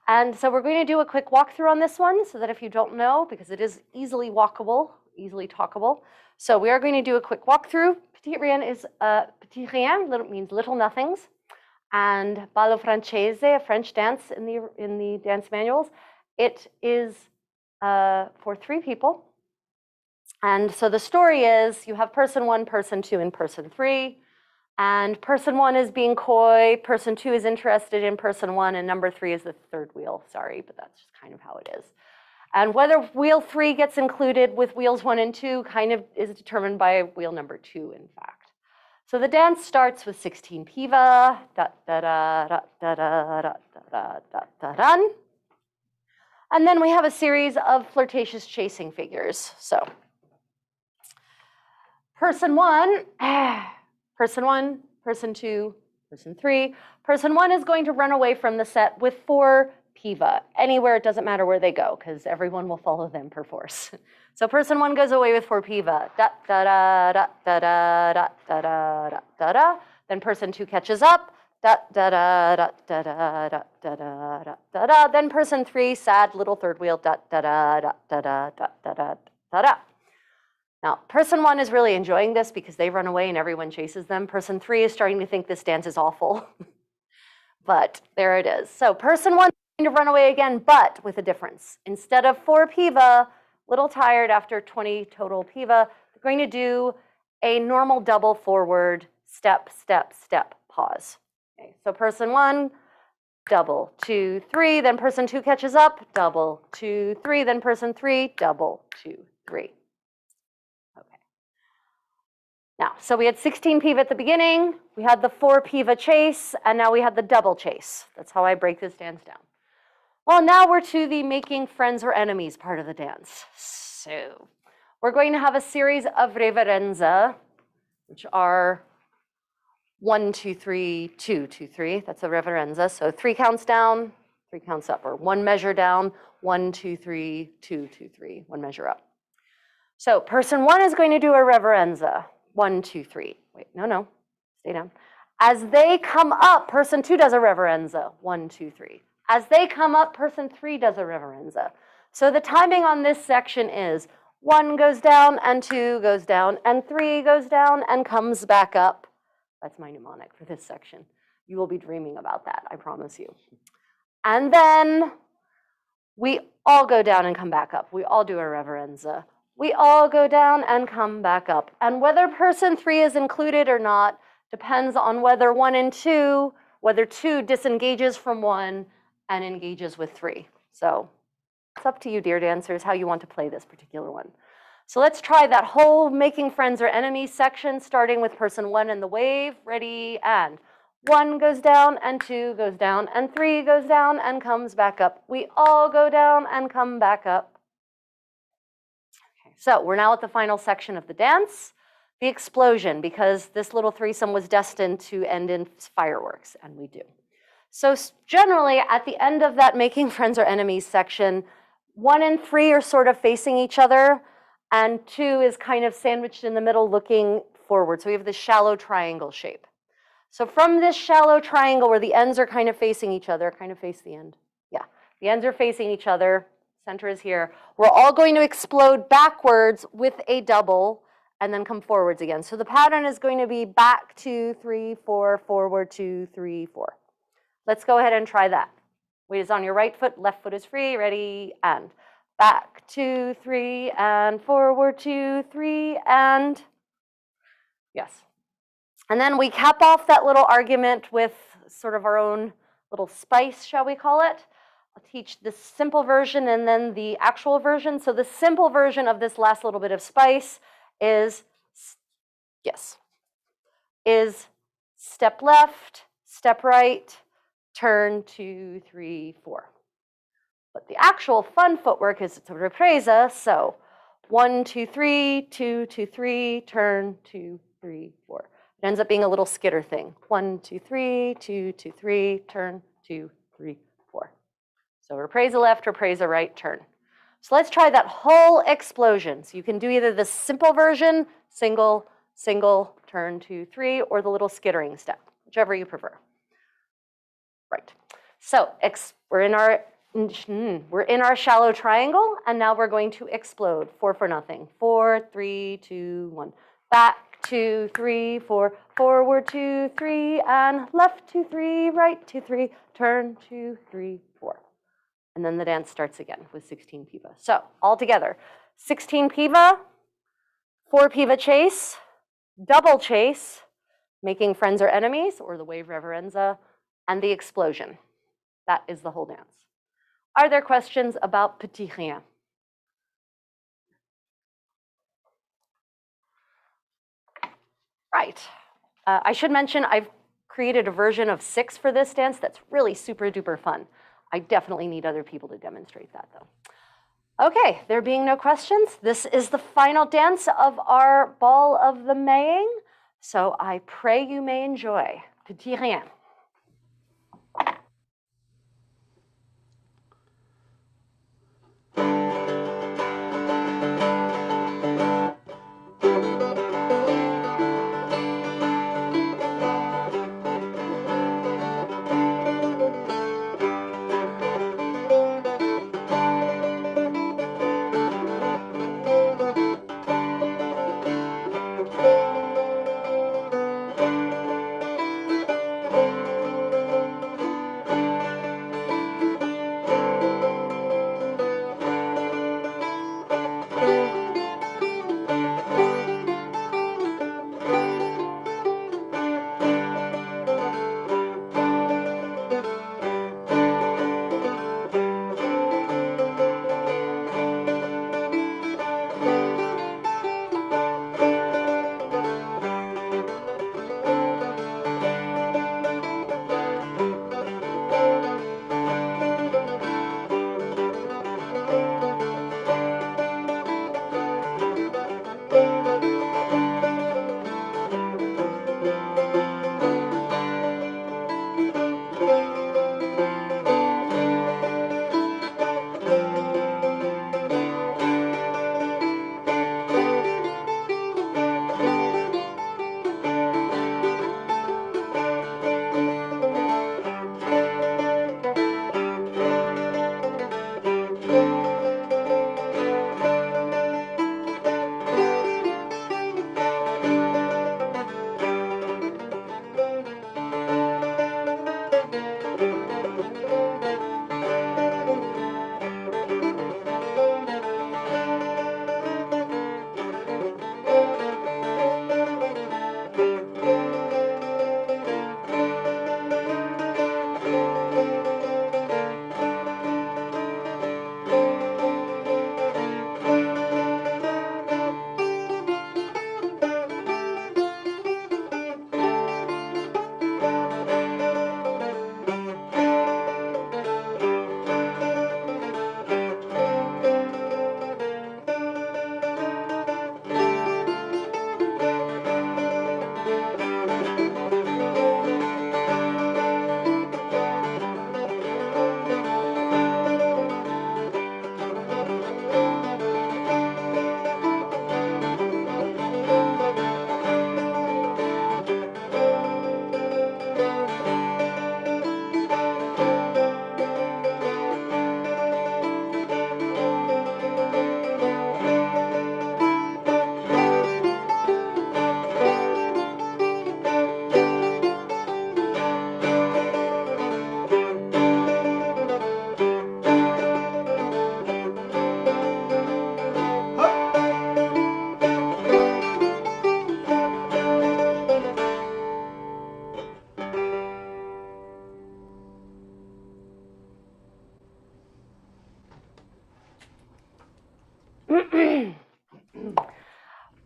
And so we're going to do a quick walkthrough on this one so that if you don't know, because it is easily walkable, easily talkable. So we are going to do a quick walkthrough. Petit rien means little nothings. And ballo francese, a French dance in the dance manuals, it is for 3 people. And so the story is you have person 1, person 2, and person 3. And person 1 is being coy, person 2 is interested in person 1, and number 3 is the third wheel. Sorry, but that's just kind of how it is. And whether wheel 3 gets included with wheels 1 and 2 kind of is determined by wheel number 2, in fact. So the dance starts with 16 piva, da da da da da da da da da da da. And then we have a series of flirtatious chasing figures. So person 1, person 2, person 3. Person 1 is going to run away from the set with 4 piva. Anywhere, it doesn't matter where they go, because everyone will follow them perforce. So person 1 goes away with 4 piva. Da da da da da da da da da da da. Then person 2 catches up. Da da da da da da da da da da da. Then person 3, sad little third wheel. Da da da da da da da da da da. Now, person 1 is really enjoying this because they run away and everyone chases them. Person 3 is starting to think this dance is awful. But there it is. So person 1 is going to run away again, but with a difference. Instead of 4 piva, little tired after 20 total piva, they're going to do a normal double forward, step, step, step, pause. Okay, so person 1, double, 2, 3, then person 2 catches up, double, 2, 3, then person 3, double, 2, 3. Now, so we had 16 piva at the beginning, we had the 4 piva chase, and now we had the double chase. That's how I break this dance down. Well, now we're to the making friends or enemies part of the dance. So we're going to have a series of reverenza, which are 1, 2, 3, 2, 2, 3. That's a reverenza. So 3 counts down, 3 counts up, or 1 measure down, 1, 2, 3, 2, 2, 3, 1 measure up. So person 1 is going to do a reverenza. 1, 2, 3. Wait, no, stay down. As they come up, person 2 does a reverenza. 1, 2, 3. As they come up, person 3 does a reverenza. So the timing on this section is 1 goes down and 2 goes down and 3 goes down and comes back up. That's my mnemonic for this section. You will be dreaming about that, I promise you. And then we all go down and come back up. We all do a reverenza. We all go down and come back up. And whether person 3 is included or not depends on whether 1 and 2, whether 2 disengages from 1 and engages with 3. So it's up to you, dear dancers, how you want to play this particular one. So let's try that whole making friends or enemies section, starting with person 1 in the wave. Ready, and 1 goes down and 2 goes down and 3 goes down and comes back up. We all go down and come back up. So we're now at the final section of the dance, the explosion, because this little threesome was destined to end in fireworks, and we do. So generally, at the end of that making friends or enemies section, 1 and 3 are sort of facing each other, and 2 is kind of sandwiched in the middle looking forward. So we have this shallow triangle shape. So from this shallow triangle where the ends are kind of facing each other, kind of face the end. Yeah, the ends are facing each other. Center is here. We're all going to explode backwards with a double and then come forwards again. So the pattern is going to be back 2, 3, 4, forward 2, 3, 4. Let's go ahead and try that. Weight is on your right foot, left foot is free. Ready, and back 2, 3, and forward 2, 3, and yes. And then we cap off that little argument with sort of our own little spice, shall we call it? I'll teach the simple version and then the actual version. So the simple version of this last little bit of spice is, yes, is step left, step right, turn 2, 3, 4. But the actual fun footwork is it's a ripresa. So 1, 2, 3, 2, 2, 3, turn 2, 3, 4. It ends up being a little skitter thing. 1, 2, 3, 2, 2, 3, turn 2, 3, 4. So ripresa left, ripresa right, turn. So let's try that whole explosion. So you can do either the simple version, single, single, turn 2, 3, or the little skittering step, whichever you prefer. Right. So we're in our shallow triangle, and now we're going to explode. 4 for nothing. 4, 3, 2, 1. Back 2, 3, 4. Forward 2, 3, and left 2, 3, right 2, 3. Turn 2, 3, 4. And then the dance starts again with 16 piva. So all together, 16 piva, 4 piva chase, double chase, making friends or enemies, or the wave reverenza, and the explosion. That is the whole dance. Are there questions about Petit Rien? Right. I should mention I've created a version of 6 for this dance that's really super duper fun. I definitely need other people to demonstrate that though. Okay, there being no questions, this is the final dance of our Ball of the Maying. So I pray you may enjoy Petit Rien.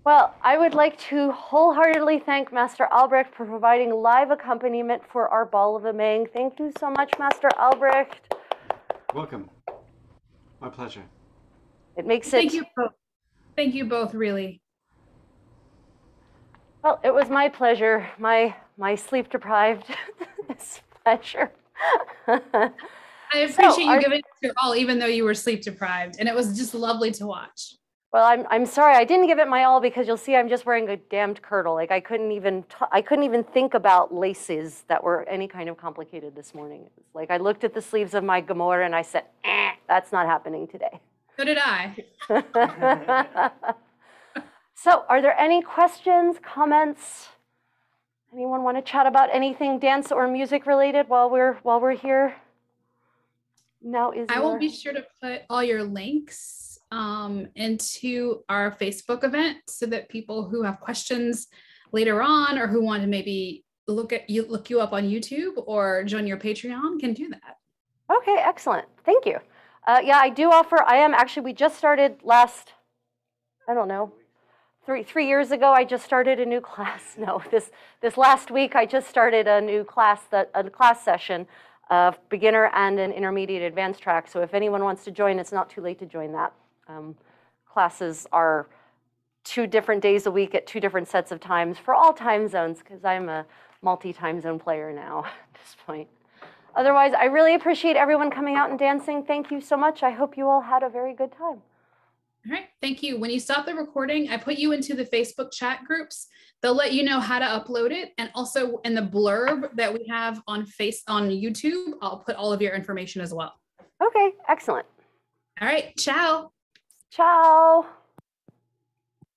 Well, I would like to wholeheartedly thank Master Albrecht for providing live accompaniment for our Ball of the Mang. Thank you so much, Master Albrecht. Welcome. My pleasure. It makes it... Thank you both. Thank you both, really. Well, it was my pleasure, my sleep-deprived pleasure. I appreciate you giving it your all, even though you were sleep-deprived, and it was just lovely to watch. Well, I'm sorry I didn't give it my all because you'll see I'm just wearing a damned kirtle. Like I couldn't even think about laces that were any kind of complicated this morning. It was like I looked at the sleeves of my gamour and I said, that's not happening today. So did I. So, are there any questions, comments? Anyone want to chat about anything dance or music related while we're here? I will be sure to put all your links into our Facebook event so that people who have questions later on or who want to maybe look you up on YouTube or join your Patreon can do that. Okay, excellent. Thank you. Yeah, I do offer. We just started last, I don't know, three years ago. I just started a new class. No, this last week I just started a new class, a class session of beginner and an intermediate advanced track. So if anyone wants to join, it's not too late to join that. Classes are 2 different days a week at 2 different sets of times for all time zones because I'm a multi-time zone player now at this point. Otherwise, I really appreciate everyone coming out and dancing. Thank you so much. I hope you all had a very good time. All right, thank you. When you stop the recording, I put you into the Facebook chat groups. They'll let you know how to upload it. And also in the blurb that we have on YouTube, I'll put all of your information as well. Okay, excellent. All right, ciao. Ciao.